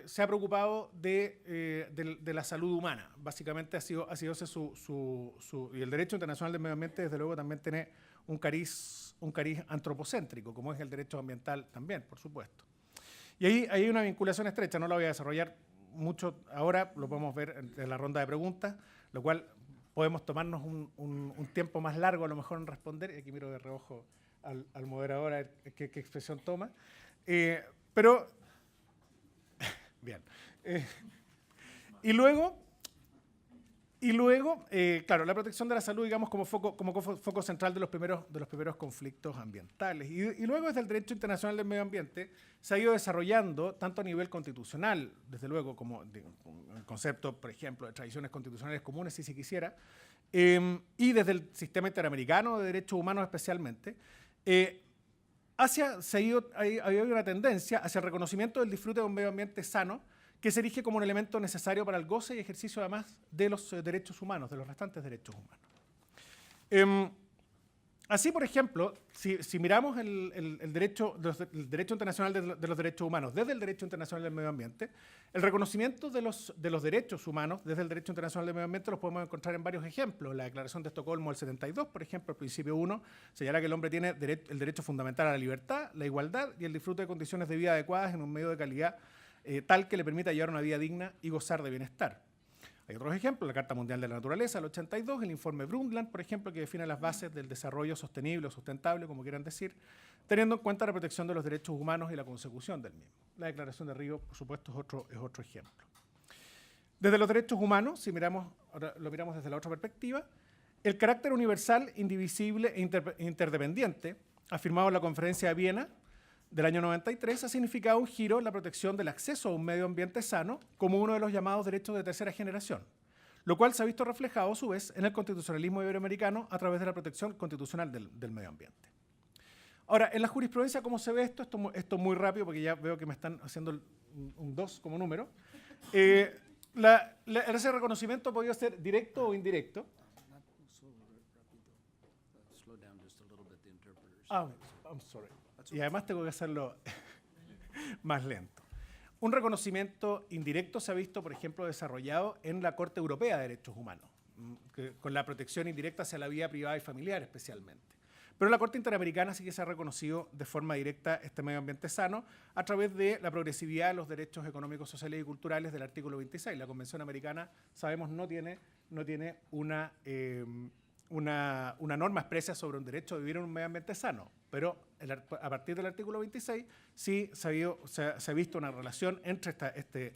se ha preocupado de la salud humana. Básicamente ha sido ese y el derecho internacional del medio ambiente, desde luego, también tiene un cariz antropocéntrico, como es el derecho ambiental también, por supuesto. Y ahí hay una vinculación estrecha, no la voy a desarrollar mucho ahora, lo podemos ver en la ronda de preguntas, lo cual podemos tomarnos un tiempo más largo a lo mejor en responder, y aquí miro de reojo al moderador a ver qué expresión toma, pero bien. Y luego, claro, la protección de la salud, digamos, como foco central de los primeros conflictos ambientales. Y luego, desde el derecho internacional del medio ambiente, se ha ido desarrollando, tanto a nivel constitucional, desde luego, como el concepto, por ejemplo, de tradiciones constitucionales comunes, si se quisiera, y desde el sistema interamericano de derechos humanos especialmente, ha habido una tendencia hacia el reconocimiento del disfrute de un medio ambiente sano, que se erige como un elemento necesario para el goce y ejercicio, además, de los derechos humanos, de los restantes derechos humanos. Así, por ejemplo, si miramos el derecho internacional de los derechos humanos desde el derecho internacional del medio ambiente, el reconocimiento de los derechos humanos desde el derecho internacional del medio ambiente los podemos encontrar en varios ejemplos. La Declaración de Estocolmo del 72, por ejemplo, el principio 1, señala que el hombre tiene el derecho fundamental a la libertad, la igualdad y el disfrute de condiciones de vida adecuadas en un medio de calidad tal que le permita llevar una vida digna y gozar de bienestar. Hay otros ejemplos, la Carta Mundial de la Naturaleza, el 82, el informe Brundtland, por ejemplo, que define las bases del desarrollo sostenible o sustentable, como quieran decir, teniendo en cuenta la protección de los derechos humanos y la consecución del mismo. La Declaración de Río, por supuesto, es otro ejemplo. Desde los derechos humanos, ahora lo miramos desde la otra perspectiva, el carácter universal, indivisible e interdependiente, afirmado en la Conferencia de Viena, del año 93, ha significado un giro en la protección del acceso a un medio ambiente sano como uno de los llamados derechos de tercera generación, lo cual se ha visto reflejado a su vez en el constitucionalismo iberoamericano a través de la protección constitucional del medio ambiente. Ahora, en la jurisprudencia, ¿cómo se ve esto muy rápido, porque ya veo que me están haciendo un 2 como número. Ese reconocimiento ha podido ser directo o indirecto. I'm sorry. Y además tengo que hacerlo más lento. Un reconocimiento indirecto se ha visto, por ejemplo, desarrollado en la Corte Europea de Derechos Humanos, con la protección indirecta hacia la vida privada y familiar especialmente. Pero la Corte Interamericana sí que se ha reconocido de forma directa este medio ambiente sano a través de la progresividad de los derechos económicos, sociales y culturales del artículo 26. La Convención Americana, sabemos, no tiene una norma expresa sobre un derecho a vivir en un medio ambiente sano, pero a partir del artículo 26 sí se ha visto una relación entre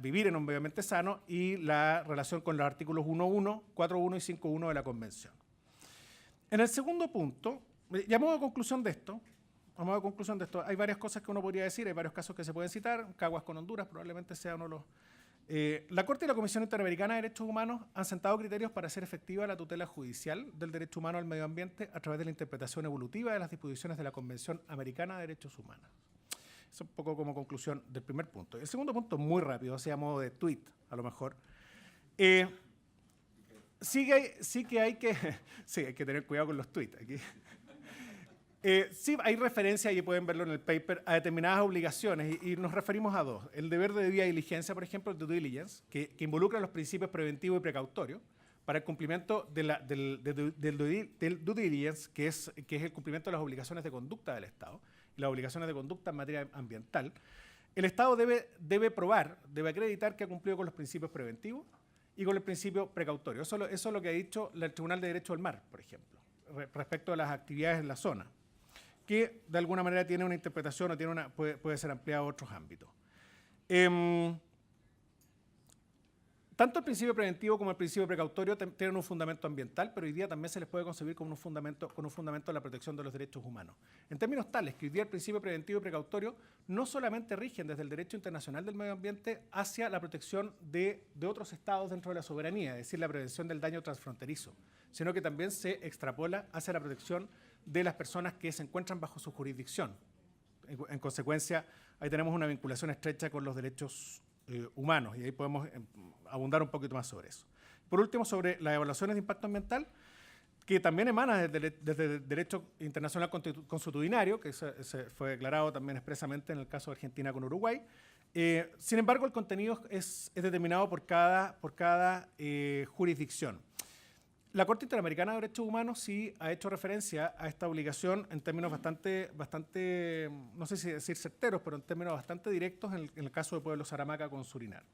vivir en un medio ambiente sano y la relación con los artículos 1.1, 4.1 y 5.1 de la Convención. En el segundo punto, y a modo de conclusión de esto, hay varias cosas que uno podría decir, hay varios casos que se pueden citar. Caguas con Honduras probablemente sea uno de los... la Corte y la Comisión Interamericana de Derechos Humanos han sentado criterios para hacer efectiva la tutela judicial del derecho humano al medio ambiente a través de la interpretación evolutiva de las disposiciones de la Convención Americana de Derechos Humanos. Es un poco como conclusión del primer punto. El segundo punto, muy rápido, a modo de tweet, a lo mejor. Sí que hay que tener cuidado con los tweets. Aquí. Sí, hay referencia, y pueden verlo en el paper, a determinadas obligaciones, y nos referimos a dos. El deber de debida diligencia, por ejemplo, el due diligence, que involucra los principios preventivo y precautorio para el cumplimiento del due diligence, que es el cumplimiento de las obligaciones de conducta del Estado, y las obligaciones de conducta en materia ambiental. El Estado debe probar, debe acreditar que ha cumplido con los principios preventivos y con el principio precautorio. Eso es lo que ha dicho el Tribunal de Derecho del Mar, por ejemplo, respecto a las actividades en la zona, que de alguna manera tiene una interpretación o puede ser ampliada a otros ámbitos. Tanto el principio preventivo como el principio precautorio tienen un fundamento ambiental, pero hoy día también se les puede concebir como un fundamento de la protección de los derechos humanos. En términos tales que hoy día el principio preventivo y precautorio no solamente rigen desde el derecho internacional del medio ambiente hacia la protección de otros estados dentro de la soberanía, es decir, la prevención del daño transfronterizo, sino que también se extrapola hacia la protección de las personas que se encuentran bajo su jurisdicción. En consecuencia, ahí tenemos una vinculación estrecha con los derechos humanos, y ahí podemos abundar un poquito más sobre eso. Por último, sobre las evaluaciones de impacto ambiental, que también emana desde el derecho internacional consuetudinario, que se fue declarado también expresamente en el caso de Argentina con Uruguay. Sin embargo, el contenido es determinado por cada jurisdicción. La Corte Interamericana de Derechos Humanos sí ha hecho referencia a esta obligación en términos bastante, no sé si decir certeros, pero en términos bastante directos en el caso de Pueblo Saramaca con Surinam.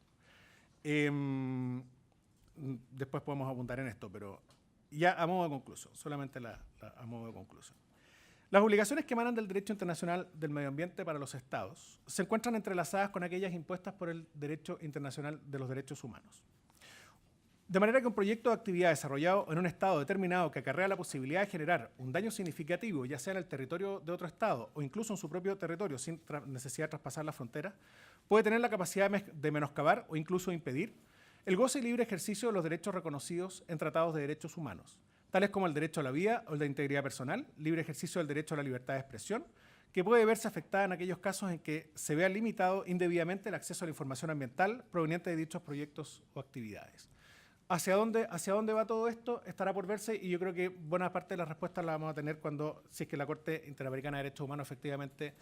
Después podemos abundar en esto, pero ya a modo de conclusión, solamente a modo de conclusión. Las obligaciones que emanan del derecho internacional del medio ambiente para los estados se encuentran entrelazadas con aquellas impuestas por el derecho internacional de los derechos humanos. De manera que un proyecto de actividad desarrollado en un estado determinado que acarrea la posibilidad de generar un daño significativo, ya sea en el territorio de otro estado o incluso en su propio territorio sin necesidad de traspasar la frontera, puede tener la capacidad de menoscabar o incluso impedir el goce y libre ejercicio de los derechos reconocidos en tratados de derechos humanos, tales como el derecho a la vida o el de integridad personal, libre ejercicio del derecho a la libertad de expresión, que puede verse afectada en aquellos casos en que se vea limitado indebidamente el acceso a la información ambiental proveniente de dichos proyectos o actividades. ¿Hacia dónde va todo esto? Estará por verse, y yo creo que buena parte de las respuestas las vamos a tener si es que la Corte Interamericana de Derechos Humanos efectivamente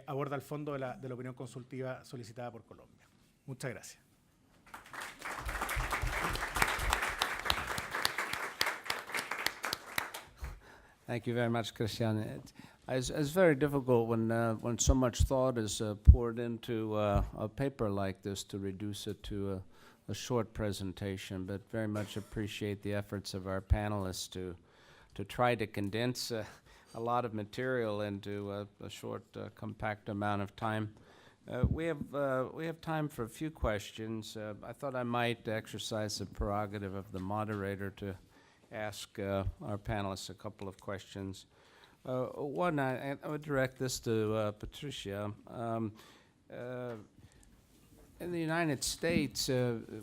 aborda el fondo de la opinión consultiva solicitada por Colombia. Muchas gracias. Thank you very much, Christian. It's very difficult when so much thought is poured into a paper like this to reduce it to a short presentation, but very much appreciate the efforts of our panelists to try to condense a lot of material into a short, compact amount of time. We have time for a few questions. I thought I might exercise the prerogative of the moderator to ask our panelists a couple of questions. One, I would direct this to Patricia. In the United States,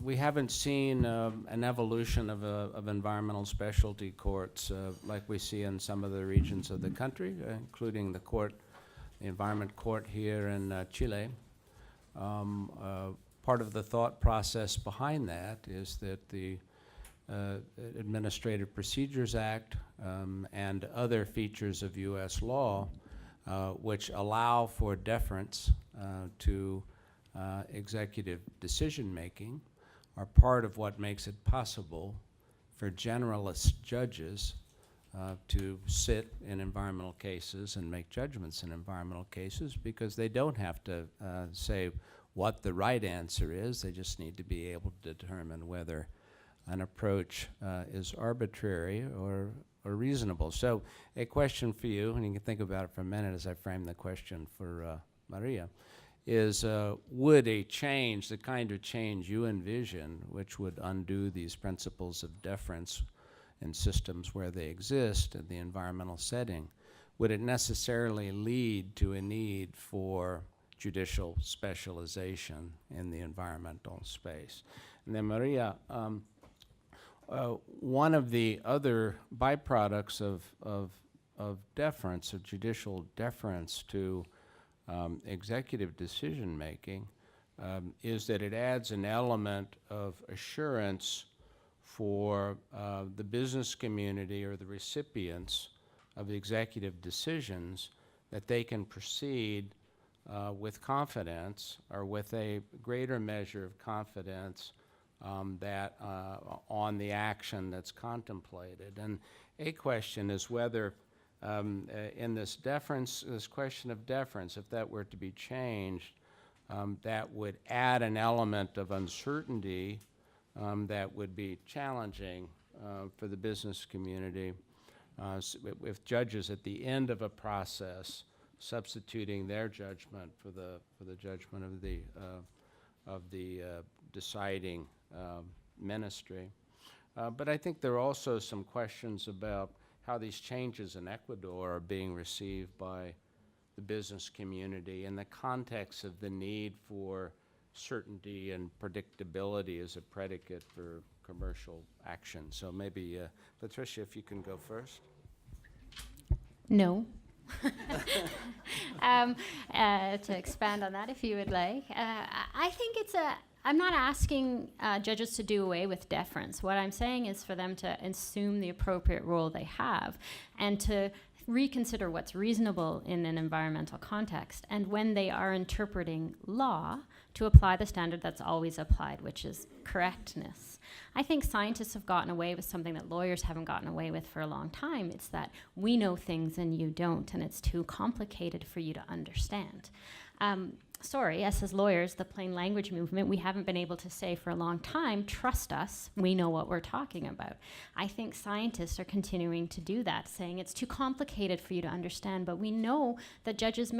we haven't seen an evolution of environmental specialty courts like we see in some of the regions of the country, including the Environment Court here in Chile. Part of the thought process behind that is that the Administrative Procedures Act and other features of U.S. law which allow for deference to executive decision-making are part of what makes it possible for generalist judges to sit in environmental cases and make judgments in environmental cases, because they don't have to say what the right answer is. They just need to be able to determine whether an approach is arbitrary or reasonable. So a question for you, and you can think about it for a minute as I frame the question for Maria, is would a change, the kind of change you envision, which would undo these principles of deference in systems where they exist in the environmental setting, would it necessarily lead to a need for judicial specialization in the environmental space? And then Maria, one of the other byproducts of deference, of judicial deference to executive decision-making, is that it adds an element of assurance for the business community or the recipients of the executive decisions that they can proceed with confidence, or with a greater measure of confidence that on the action that's contemplated. And a question is whether in this deference, this question of deference, if that were to be changed, that would add an element of uncertainty that would be challenging for the business community, with judges at the end of a process substituting their judgment for the judgment of the deciding ministry. But I think there are also some questions about how these changes in Ecuador are being received by the business community in the context of the need for certainty and predictability as a predicate for commercial action. So maybe, Patricia, if you can go first. No. To expand on that, if you would like. I think I'm not asking judges to do away with deference. What I'm saying is for them to assume the appropriate role they have and to reconsider what's reasonable in an environmental context, and when they are interpreting law, to apply the standard that's always applied, which is correctness. I think scientists have gotten away with something that lawyers haven't gotten away with for a long time. It's that we know things and you don't, and it's too complicated for you to understand. Sorry, us as lawyers, the plain language movement, we haven't been able to say for a long time, trust us, we know what we're talking about. I think scientists are continuing to do that, saying it's too complicated for you to understand, but we know that judges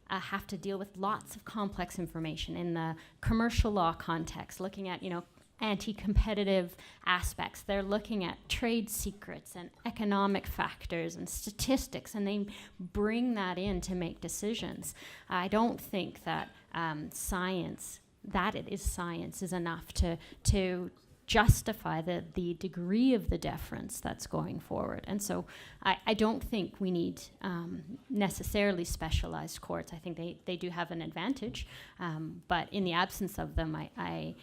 have to deal with lots of complex information in the commercial law context, looking at, anti-competitive aspects. They're looking at trade secrets and economic factors and statistics, and they bring that in to make decisions. I don't think that science is enough to justify the degree of the deference that's going forward. And so I don't think we need necessarily specialized courts. I think they do have an advantage, but in the absence of them, I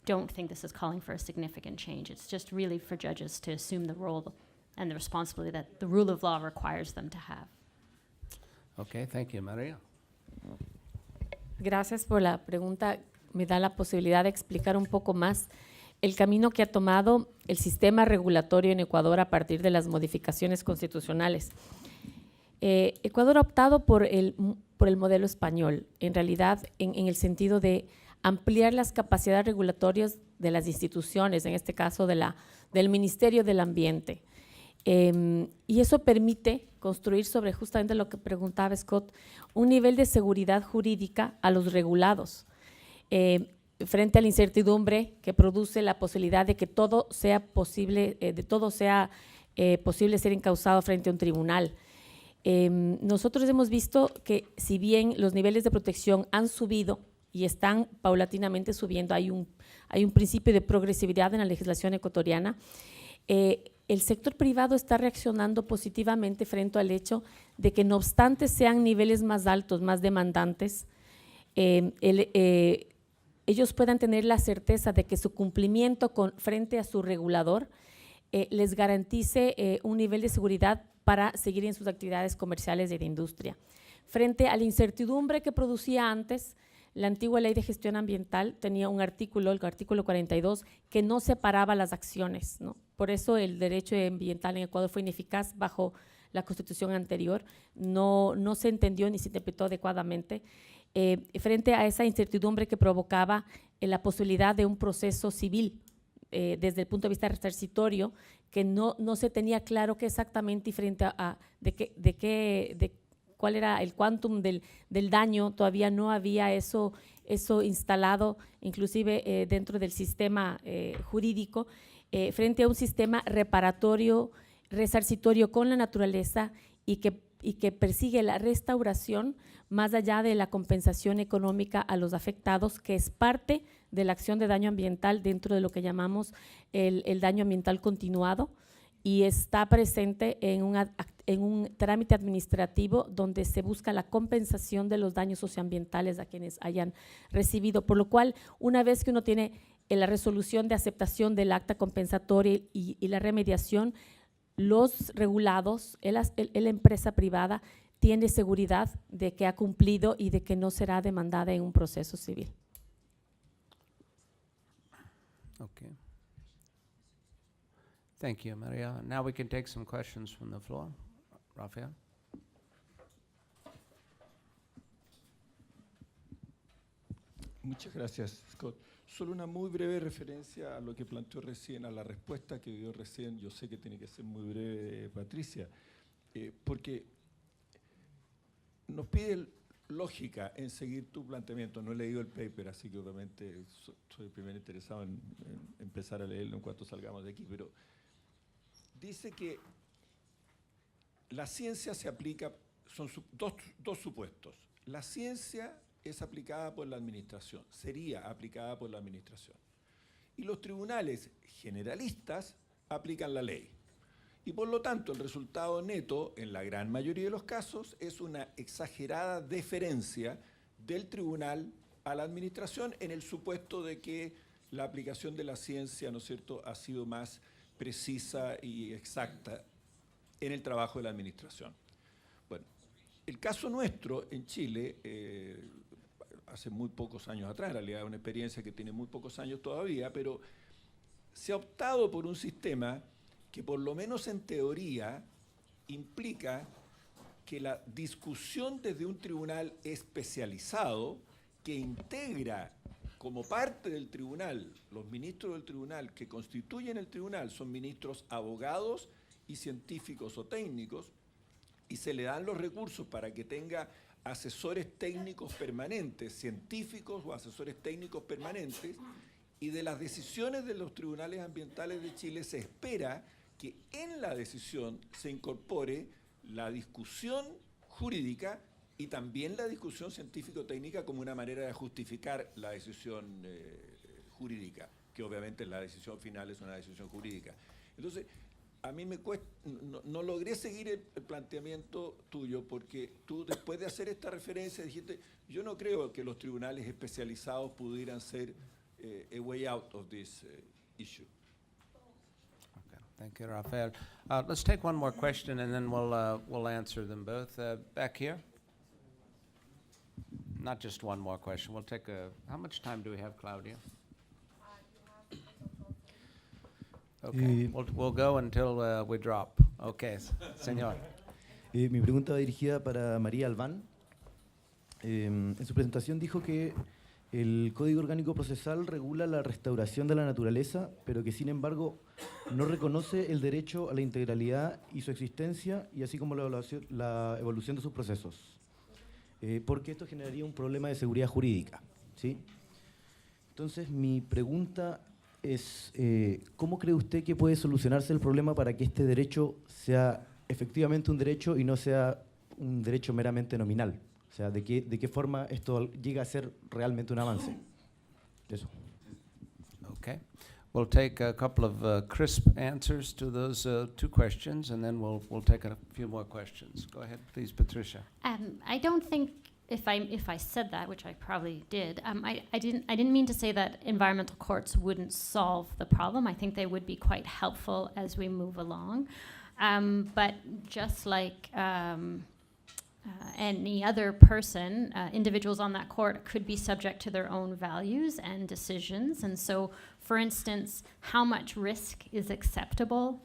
don't think this is calling for a significant change. It's just really for judges to assume the role and the responsibility that the rule of law requires them to have. Okay, thank you, Maria. Gracias por la pregunta. Me da la posibilidad de explicar un poco más el camino que ha tomado el sistema regulatorio en Ecuador a partir de las modificaciones constitucionales. Ecuador ha optado por el modelo español, en realidad en el sentido de ampliar las capacidades regulatorias de las instituciones, en este caso del Ministerio del Ambiente. Y eso permite construir sobre justamente lo que preguntaba Scott, un nivel de seguridad jurídica a los regulados, frente a la incertidumbre que produce la posibilidad de que todo sea posible, posible ser encausado frente a un tribunal. Nosotros hemos visto que si bien los niveles de protección han subido y están paulatinamente subiendo, hay un principio de progresividad en la legislación ecuatoriana, el sector privado está reaccionando positivamente frente al hecho de que no obstante sean niveles más altos, más demandantes, ellos puedan tener la certeza de que su cumplimiento frente a su regulador les garantice un nivel de seguridad para seguir en sus actividades comerciales y de industria. Frente a la incertidumbre que producía antes, La antigua ley de gestión ambiental tenía un artículo, el artículo 42, que no separaba las acciones, ¿no? Por eso el derecho ambiental en Ecuador fue ineficaz bajo la constitución anterior, no se entendió ni se interpretó adecuadamente. Frente a esa incertidumbre que provocaba la posibilidad de un proceso civil desde el punto de vista resarcitorio, que no se tenía claro qué exactamente y frente a cuál era el quantum del daño, todavía no había eso instalado, inclusive dentro del sistema jurídico, frente a un sistema reparatorio, resarcitorio con la naturaleza y que persigue la restauración más allá de la compensación económica a los afectados, que es parte de la acción de daño ambiental dentro de lo que llamamos el daño ambiental continuado, y está presente en un trámite administrativo donde se busca la compensación de los daños socioambientales a quienes hayan recibido, por lo cual una vez que uno tiene la resolución de aceptación del acta compensatoria y la remediación, los regulados, la empresa privada tiene seguridad de que ha cumplido y de que no será demandada en un proceso civil. Okay. Thank you, Maria. Now we can take some questions from the floor. Rafael? Muchas gracias, Scott. Solo una muy breve referencia a lo que planteó recién, a la respuesta que dio recién. Yo sé que tiene que ser muy breve, Patricia, porque nos pide lógica en seguir tu planteamiento. No he leído el paper, así que obviamente soy primero interesado en empezar a leerlo en cuanto salgamos de aquí, pero dice que la ciencia se aplica, son dos supuestos. La ciencia es aplicada por la administración, sería aplicada por la administración. Y los tribunales generalistas aplican la ley. Y por lo tanto, el resultado neto, en la gran mayoría de los casos, es una exagerada deferencia del tribunal a la administración en el supuesto de que la aplicación de la ciencia, ¿no es cierto?, ha sido más precisa y exacta en el trabajo de la administración. Bueno, el caso nuestro en Chile, hace muy pocos años atrás, en realidad es una experiencia que tiene muy pocos años todavía, pero se ha optado por un sistema que por lo menos en teoría implica que la discusión desde un tribunal especializado que integra como parte del tribunal, los ministros del tribunal que constituyen el tribunal son ministros abogados y científicos o técnicos, y se le dan los recursos para que tenga asesores técnicos permanentes, científicos o asesores técnicos permanentes, y de las decisiones de los tribunales ambientales de Chile se espera que en la decisión se incorpore la discusión jurídica y también la discusión científico-técnica como una manera de justificar la decisión jurídica, que obviamente la decisión final es una decisión jurídica. Entonces, a mí me cuesta, no logré seguir el planteamiento tuyo, porque tú después de hacer esta referencia dijiste, yo no creo que los tribunales especializados pudieran ser a way out of this issue. Okay, thank you, Rafael. Let's take one more question and then we'll answer them both. Back here? Not just one more question. We'll take how much time do we have, Claudia? Okay, we'll go until we drop. Okay, señor. Mi pregunta va dirigida para María Albán. En su presentación dijo que el Código Orgánico Procesal regula la restauración de la naturaleza, pero que sin embargo no reconoce el derecho a la integralidad y su existencia, y así como la evolución de sus procesos. Porque esto generaría un problema de seguridad jurídica, ¿sí? Entonces, mi pregunta es, ¿cómo cree usted que puede solucionarse el problema para que este derecho sea efectivamente un derecho y no sea un derecho meramente nominal? O sea, ¿de qué forma esto llega a ser realmente un avance? Eso. Okay. We'll take a couple of crisp answers to those two questions, and then we'll take a few more questions. Go ahead, please, Patricia. I don't think if I said that, which I probably did, I didn't mean to say that environmental courts wouldn't solve the problem. I think they would be quite helpful as we move along. But just like any other person, individuals on that court could be subject to their own values and decisions. And so, for instance, how much risk is acceptable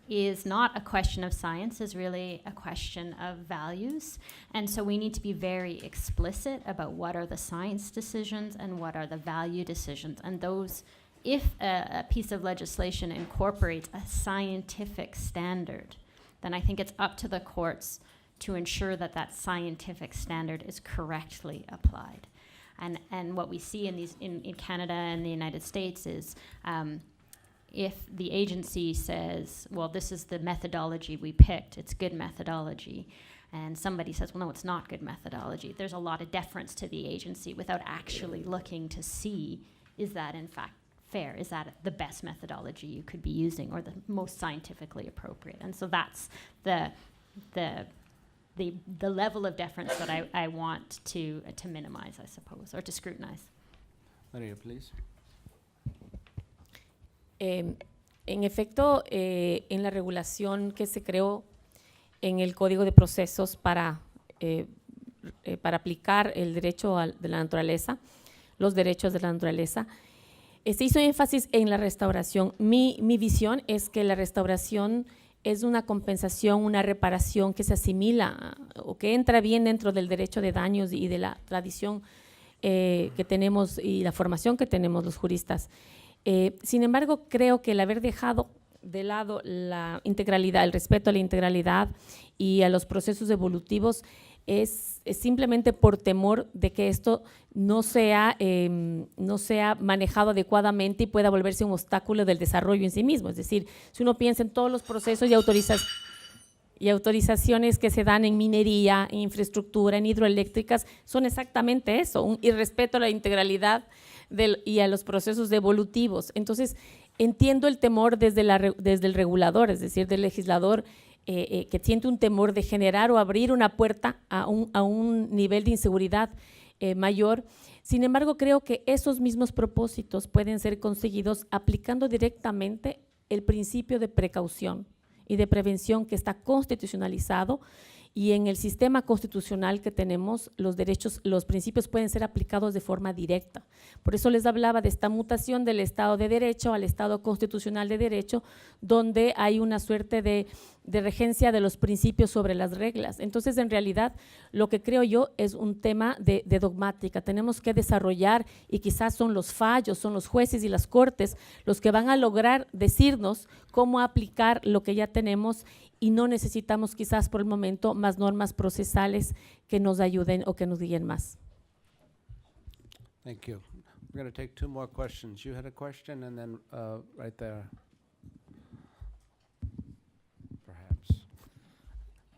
is not a question of science, is really a question of values. And so we need to be very explicit about what are the science decisions and what are the value decisions. And those, if a piece of legislation incorporates a scientific standard, then I think it's up to the courts to ensure that that scientific standard is correctly applied. And what we see in Canada and the United States is if the agency says, well, this is the methodology we picked, it's good methodology, and somebody says, well, no, it's not good methodology, there's a lot of deference to the agency without actually looking to see, is that in fact fair? Is that the best methodology you could be using or the most scientifically appropriate? And so that's the level of deference that I want to minimize, I suppose, or to scrutinize. Maria, please. En efecto, en la regulación que se creó en el Código de Procesos para aplicar el derecho de la naturaleza, los derechos de la naturaleza, se hizo énfasis en la restauración. Mi visión es que la restauración es una compensación, una reparación que se asimila o que entra bien dentro del derecho de daños y de la tradición que tenemos y la formación que tenemos los juristas. Sin embargo, creo que el haber dejado de lado la integralidad, el respeto a la integralidad y a los procesos evolutivos es simplemente por temor de que esto no sea manejado adecuadamente y pueda volverse un obstáculo del desarrollo en sí mismo. Es decir, si uno piensa en todos los procesos y autorizaciones que se dan en minería, en infraestructura, en hidroeléctricas, son exactamente eso, un irrespeto a la integralidad y a los procesos evolutivos. Entonces, entiendo el temor desde el regulador, es decir, del legislador, que siente un temor de generar o abrir una puerta a un nivel de inseguridad mayor. Sin embargo, creo que esos mismos propósitos pueden ser conseguidos aplicando directamente el principio de precaución y de prevención que está constitucionalizado, y en el sistema constitucional que tenemos, los principios pueden ser aplicados de forma directa. Por eso les hablaba de esta mutación del Estado de Derecho al Estado constitucional de Derecho, donde hay una suerte de regencia de los principios sobre las reglas. Entonces, en realidad, lo que creo yo es un tema de dogmática. Tenemos que desarrollar, y quizás son los fallos, son los jueces y las cortes los que van a lograr decirnos cómo aplicar lo que ya tenemos, y no necesitamos quizás por el momento más normas procesales que nos ayuden o que nos guíen más. Thank you. We're going to take two more questions. You had a question, and then right there. Perhaps.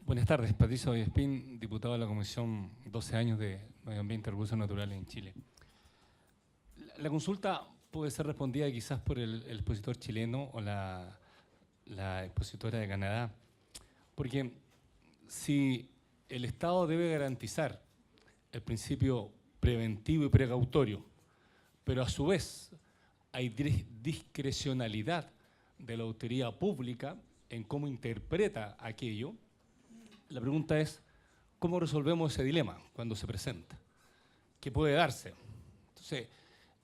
Buenas tardes, Patricio Vallespín, diputado de la Comisión 12 años de Medio Ambiente y Recursos Naturales en Chile. La consulta puede ser respondida quizás por el expositor chileno o la expositora de Canadá, porque si el Estado debe garantizar el principio preventivo y precautorio, pero a su vez hay discrecionalidad de la autoridad pública en cómo interpreta aquello, la pregunta es, ¿cómo resolvemos ese dilema cuando se presenta? ¿Qué puede darse? Entonces,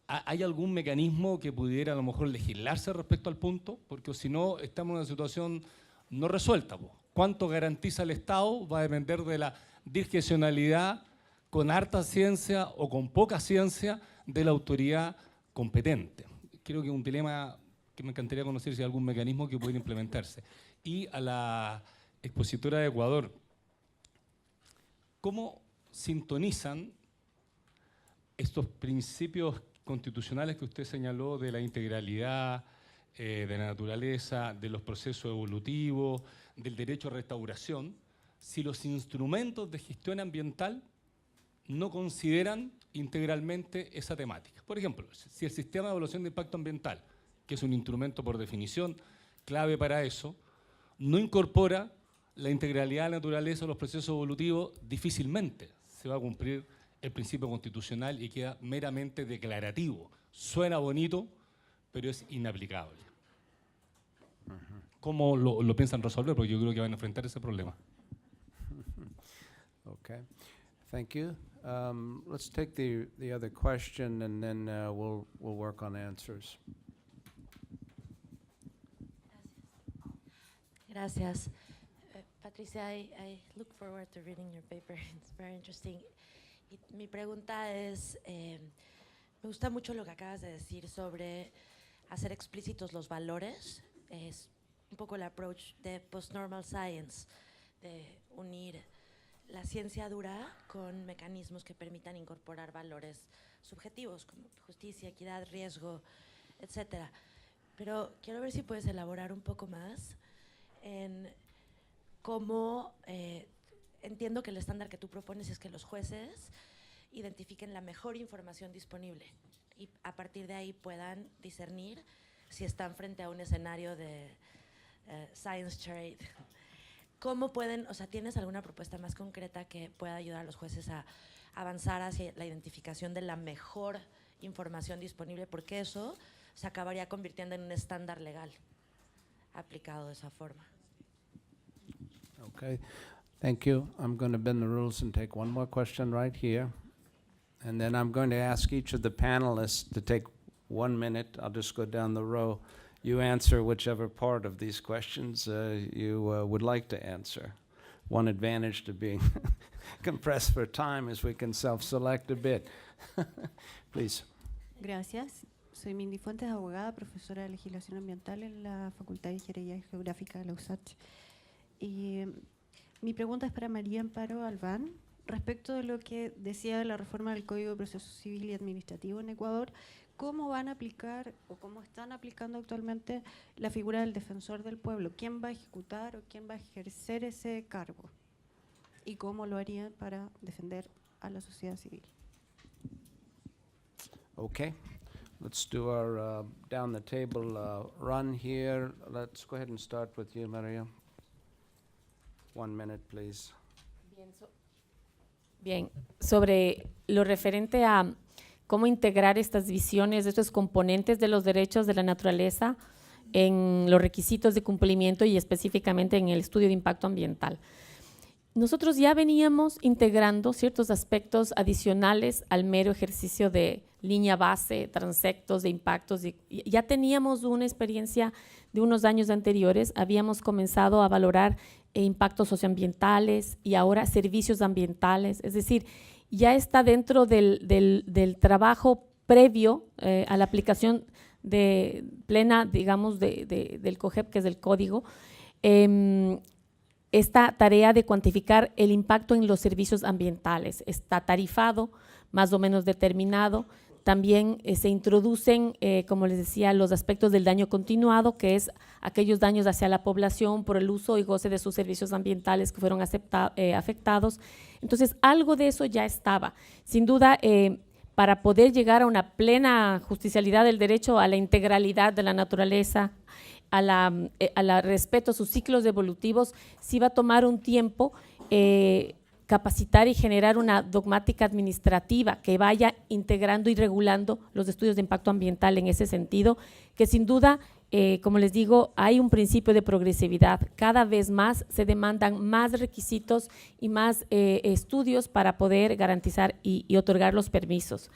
¿hay algún mecanismo que pudiera a lo mejor legislarse respecto al punto? Porque si no, estamos en una situación no resuelta. ¿Cuánto garantiza el Estado? Va a depender de la discrecionalidad con harta ciencia o con poca ciencia de la autoridad competente. Creo que es un dilema que me encantaría conocer si hay algún mecanismo que pudiera implementarse. Y a la expositora de Ecuador, ¿cómo sintonizan estos principios constitucionales que usted señaló de la integralidad de la naturaleza, de los procesos evolutivos, del derecho a restauración, si los instrumentos de gestión ambiental no consideran integralmente esa temática? Por ejemplo, si el sistema de evaluación de impacto ambiental, que es un instrumento por definición clave para eso, no incorpora la integralidad de la naturaleza o los procesos evolutivos, difícilmente se va a cumplir el principio constitucional y queda meramente declarativo. Suena bonito, pero es inaplicable. ¿Cómo lo piensan resolver? Porque yo creo que van a enfrentar ese problema. Ok. Okay, thank you. Let's take the other question, and then we'll work on answers. Gracias. Patricia, I look forward to reading your paper. It's very interesting. Y mi pregunta es, me gusta mucho lo que acabas de decir sobre hacer explícitos los valores. Es un poco el approach de post-normal science, de unir la ciencia dura con mecanismos que permitan incorporar valores subjetivos como justicia, equidad, riesgo, etc. Pero quiero ver si puedes elaborar un poco más en cómo entiendo que el estándar que tú propones es que los jueces identifiquen la mejor información disponible y a partir de ahí puedan discernir si están frente a un escenario de science trade. ¿Cómo pueden, o sea, tienes alguna propuesta más concreta que pueda ayudar a los jueces a avanzar hacia la identificación de la mejor información disponible? Porque eso se acabaría convirtiendo en un estándar legal aplicado de esa forma. Okay, thank you. I'm going to bend the rules and take one more question right here. And then I'm going to ask each of the panelists to take 1 minute. I'll just go down the row. You answer whichever part of these questions you would like to answer. One advantage to being compressed for time is we can self-select a bit. Please. Gracias. Soy Mindy Fuentes, abogada, profesora de legislación ambiental en la Facultad de Ingeniería Geográfica de la USACH. Y mi pregunta es para María Amparo Albán, respecto de lo que decía de la reforma del Código de Proceso Civil y Administrativo en Ecuador. ¿Cómo van a aplicar o cómo están aplicando actualmente la figura del defensor del pueblo? ¿Quién va a ejecutar o quién va a ejercer ese cargo? ¿Y cómo lo harían para defender a la sociedad civil? Okay, let's do our down the table run here. Let's go ahead and start with you, Maria. 1 minute, please. Bien, sobre lo referente a cómo integrar estas visiones, estos componentes de los derechos de la naturaleza en los requisitos de cumplimiento y específicamente en el estudio de impacto ambiental. Nosotros ya veníamos integrando ciertos aspectos adicionales al mero ejercicio de línea base, transectos, de impactos. Ya teníamos una experiencia de unos años anteriores, habíamos comenzado a valorar impactos socioambientales y ahora servicios ambientales, es decir, ya está dentro del trabajo previo a la aplicación de plena, digamos, del COGEP, que es el código, esta tarea de cuantificar el impacto en los servicios ambientales. Está tarifado, más o menos determinado. También se introducen, como les decía, los aspectos del daño continuado, que es aquellos daños hacia la población por el uso y goce de sus servicios ambientales que fueron afectados. Entonces, algo de eso ya estaba. Sin duda, para poder llegar a una plena justicialidad del derecho a la integralidad de la naturaleza, a la respeto a sus ciclos evolutivos, sí va a tomar un tiempo capacitar y generar una dogmática administrativa que vaya integrando y regulando los estudios de impacto ambiental en ese sentido, que sin duda, como les digo, hay un principio de progresividad. Cada vez más se demandan más requisitos y más estudios para poder garantizar y otorgar los permisos.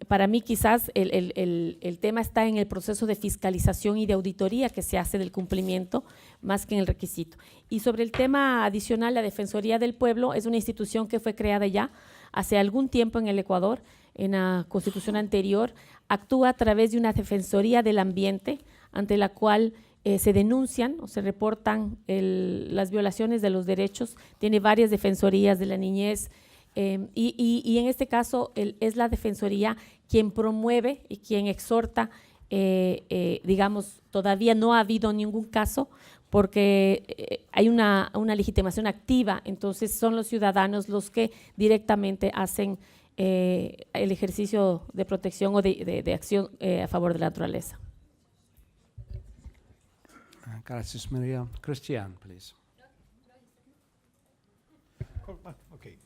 Para mí quizás el tema está en el proceso de fiscalización y de auditoría que se hace del cumplimiento más que en el requisito. Y sobre el tema adicional, la Defensoría del Pueblo es una institución que fue creada ya hace algún tiempo en el Ecuador, en la Constitución anterior, actúa a través de una Defensoría del Ambiente ante la cual se denuncian o se reportan las violaciones de los derechos, tiene varias defensorías de la niñez, y en este caso es la Defensoría quien promueve y quien exhorta, digamos, todavía no ha habido ningún caso porque hay una legitimación activa, entonces son los ciudadanos los que directamente hacen el ejercicio de protección o de acción a favor de la naturaleza. Gracias, María. Cristian, please. Okay.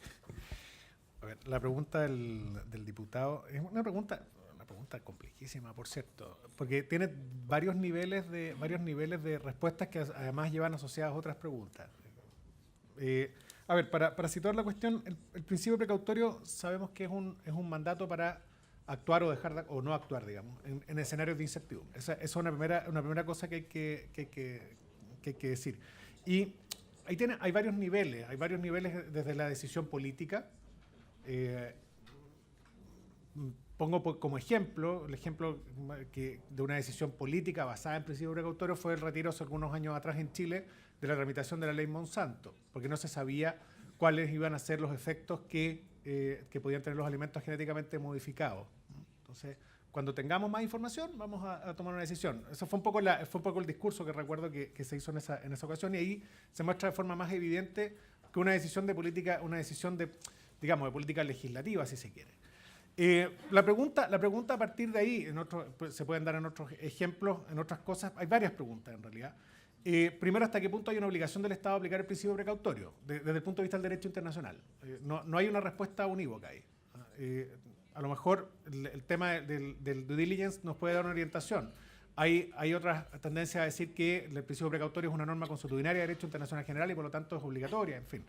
A ver, la pregunta del diputado es una pregunta complejísima, por cierto, porque tiene varios niveles de respuestas que además llevan asociadas otras preguntas. A ver, para situar la cuestión, el principio precautorio sabemos que es un mandato para actuar o dejar o no actuar, digamos, en escenarios de incertidumbre. Esa es una primera cosa que hay que decir. Y ahí hay varios niveles desde la decisión política. Pongo como ejemplo, el ejemplo de una decisión política basada en principio precautorio fue el retiro hace algunos años atrás en Chile de la tramitación de la ley Monsanto, porque no se sabía cuáles iban a ser los efectos que podían tener los alimentos genéticamente modificados. Entonces, cuando tengamos más información, vamos a tomar una decisión. Eso fue un poco el discurso que recuerdo que se hizo en esa ocasión, y ahí se muestra de forma más evidente que una decisión de política, digamos, de política legislativa, si se quiere. La pregunta a partir de ahí, se pueden dar en otros ejemplos, en otras cosas, hay varias preguntas en realidad. Primero, ¿hasta qué punto hay una obligación del Estado de aplicar el principio precautorio desde el punto de vista del derecho internacional? No hay una respuesta unívoca ahí. A lo mejor el tema del due diligence nos puede dar una orientación. Hay otras tendencias a decir que el principio precautorio es una norma consuetudinaria de derecho internacional general y por lo tanto es obligatoria, en fin.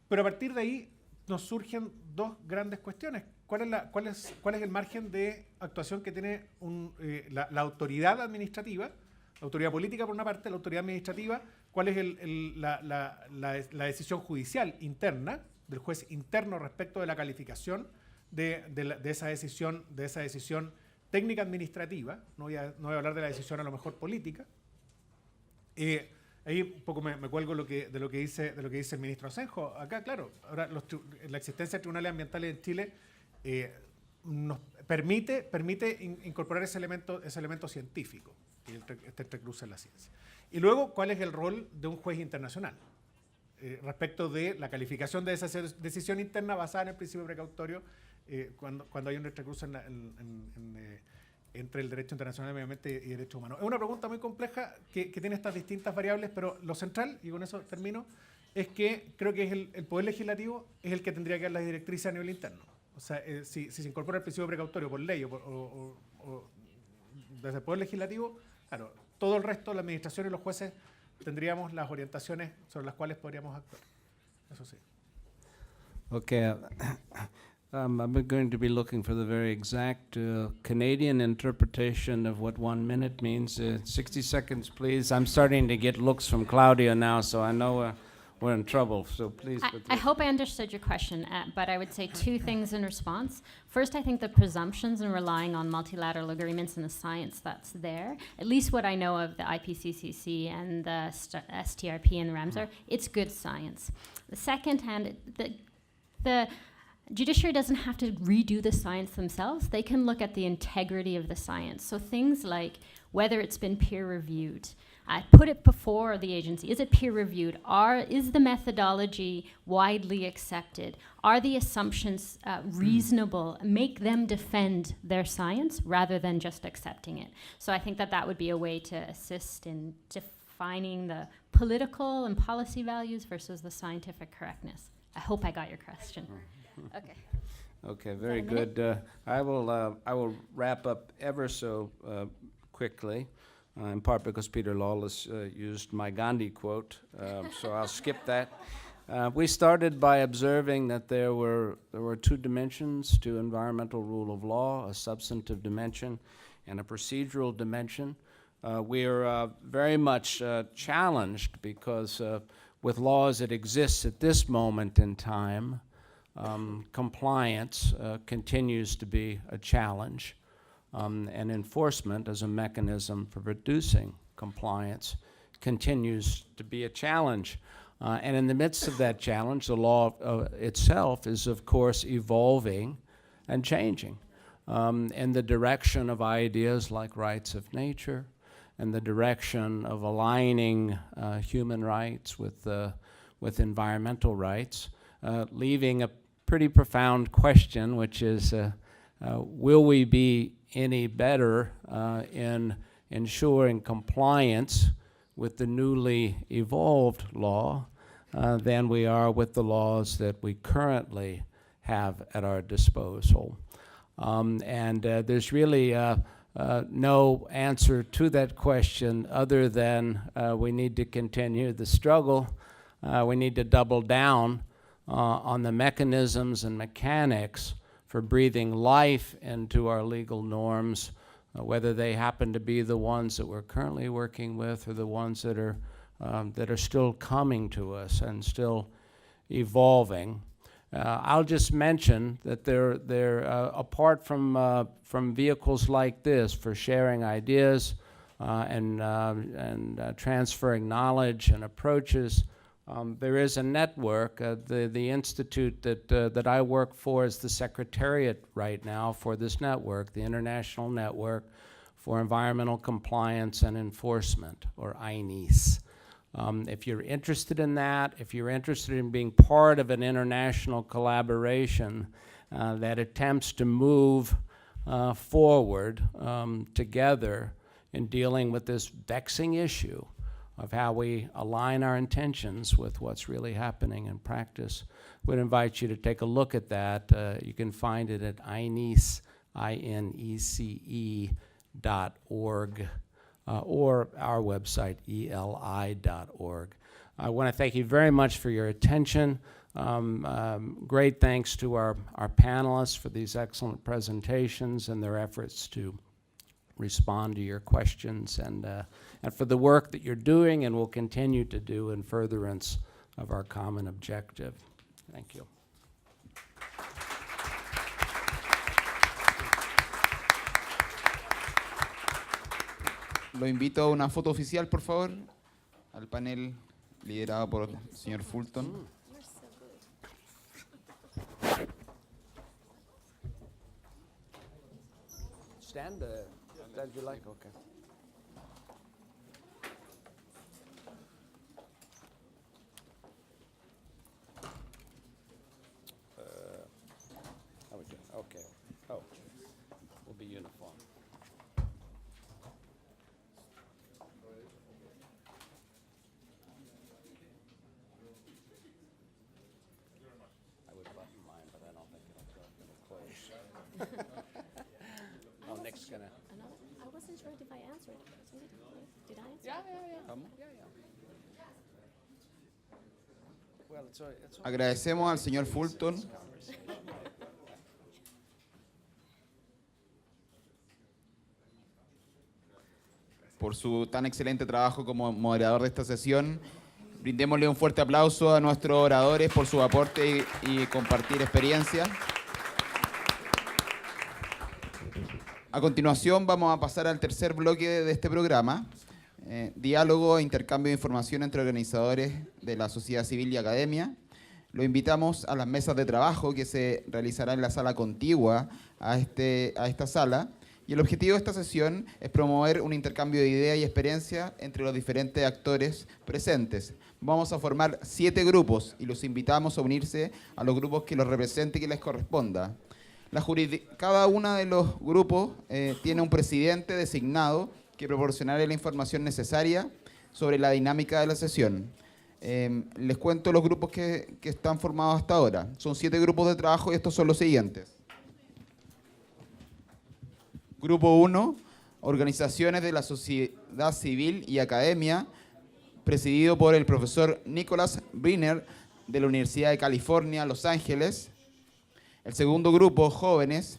Pero a partir de ahí nos surgen dos grandes cuestiones. ¿Cuál es el margen de actuación que tiene la autoridad administrativa, la autoridad política por una parte, la autoridad administrativa? ¿Cuál es la decisión judicial interna del juez interno respecto de la calificación de esa decisión técnica administrativa? No voy a hablar de la decisión a lo mejor política. Ahí un poco me cuelgo de lo que dice el ministro Asenjo. Acá, claro, ahora la existencia de tribunales ambientales en Chile nos permite incorporar ese elemento científico, que este entrecruce en la ciencia. Y luego, ¿cuál es el rol de un juez internacional respecto de la calificación de esa decisión interna basada en el principio precautorio cuando hay un entrecruce entre el derecho internacional de medio ambiente y derecho humano? Es una pregunta muy compleja que tiene estas distintas variables, pero lo central, y con eso termino, es que creo que es el Poder Legislativo es el que tendría que dar las directrices a nivel interno. O sea, si se incorpora el principio precautorio por ley o desde el Poder Legislativo, claro, todo el resto, la administración y los jueces, tendríamos las orientaciones sobre las cuales podríamos actuar. Eso sí. Okay. I'm going to be looking for the very exact Canadian interpretation of what 1 minute means. 60 seconds, please. I'm starting to get looks from Claudia now, so I know we're in trouble. So please. I hope I understood your question, but I would say two things in response. First, I think the presumptions and relying on multilateral agreements and the science that's there, at least what I know of the IPCC and the STRP and the Ramsar, it's good science. The second hand, the judiciary doesn't have to redo the science themselves. They can look at the integrity of the science. So things like whether it's been peer reviewed, put it before the agency. Is it peer reviewed? Is the methodology widely accepted? Are the assumptions reasonable? Make them defend their science rather than just accepting it. So I think that would be a way to assist in defining the political and policy values versus the scientific correctness. I hope I got your question. Okay. Okay, very good. I will wrap up ever so quickly, in part because Peter Lawless used my Gandhi quote, so I'll skip that. We started by observing that there were two dimensions to environmental rule of law, a substantive dimension and a procedural dimension. We are very much challenged because with laws that exist at this moment in time, compliance continues to be a challenge, and enforcement as a mechanism for reducing compliance continues to be a challenge. And in the midst of that challenge, the law itself is, of course, evolving and changing in the direction of ideas like rights of nature, and the direction of aligning human rights with environmental rights, leaving a pretty profound question, which is, will we be any better in ensuring compliance with the newly evolved law than we are with the laws that we currently have at our disposal? And there's really no answer to that question other than we need to continue the struggle we need to double down on the mechanisms and mechanics for breathing life into our legal norms, whether they happen to be the ones that we're currently working with or the ones that are still coming to us and still evolving. I'll just mention that they're apart from vehicles like this for sharing ideas and transferring knowledge and approaches. There is a network. The institute that I work for is the secretariat right now for this network, the International Network for Environmental Compliance and Enforcement, or INES. If you're interested in that, if you're interested in being part of an international collaboration that attempts to move forward together in dealing with this vexing issue of how we align our intentions with what's really happening in practice, would invite you to take a look at that. You can find it at INECE, INECE.org, or our website, eli.org. I want to thank you very much for your attention. Great thanks to our panelists for these excellent presentations and their efforts to respond to your questions, and for the work that you're doing and will continue to do in furtherance of our common objective. Thank you. Lo invito a una foto oficial, por favor, al panel liderado por el señor Fulton. Stand you like? Okay. How we doing? Okay. Oh, we'll be uniform. I would button mine, but I don't think it'll close. Oh, Nick's gonna. I wasn't sure if I answered. Did I answer? Yeah. Well, it's Agradecemos al señor Fulton por su tan excelente trabajo como moderador de esta sesión. Brindémosle un fuerte aplauso a nuestros oradores por su aporte y compartir experiencia. A continuación vamos a pasar al tercer bloque de este programa, diálogo e intercambio de información entre organizadores de la sociedad civil y academia. Lo invitamos a las mesas de trabajo que se realizarán en la sala contigua a esta sala. Y el objetivo de esta sesión es promover un intercambio de ideas y experiencias entre los diferentes actores presentes. Vamos a formar 7 grupos y los invitamos a unirse a los grupos que los represente y que les corresponda. Cada uno de los grupos tiene un presidente designado que proporcionará la información necesaria sobre la dinámica de la sesión. Les cuento los grupos que están formados hasta ahora. Son 7 grupos de trabajo y estos son los siguientes. Grupo 1, organizaciones de la sociedad civil y academia, presidido por el profesor Nicholas Briner de la Universidad de California, Los Ángeles. El segundo grupo, jóvenes,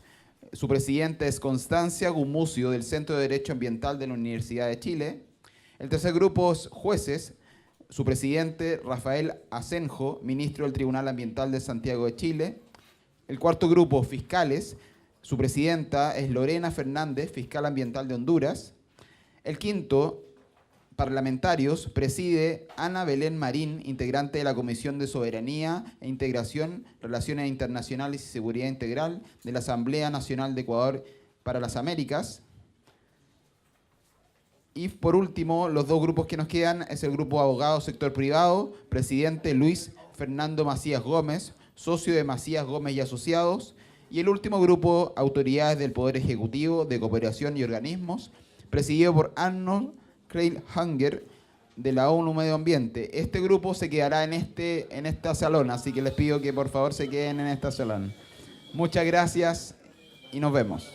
su presidente es Constancia Gumucio del Centro de Derecho Ambiental de la Universidad de Chile. El tercer grupo, jueces, su presidente Rafael Asenjo, ministro del Tribunal Ambiental de Santiago de Chile. El cuarto grupo, fiscales, su presidenta es Lorena Fernández, fiscal ambiental de Honduras. El quinto, parlamentarios, preside Ana Belén Marín, integrante de la Comisión de Soberanía e Integración, Relaciones Internacionales y Seguridad Integral de la Asamblea Nacional de Ecuador para las Américas. Y por último, los 2 grupos que nos quedan es el grupo Abogados Sector Privado, presidente Luis Fernando Macías Gómez, socio de Macías Gómez y Asociados. Y el último grupo, Autoridades del Poder Ejecutivo de Cooperación y Organismos, presidido por Arnold Kreilhanger de la ONU Medio Ambiente. Este grupo se quedará en esta salón, así que les pido que por favor se queden en esta salón. Muchas gracias y nos vemos.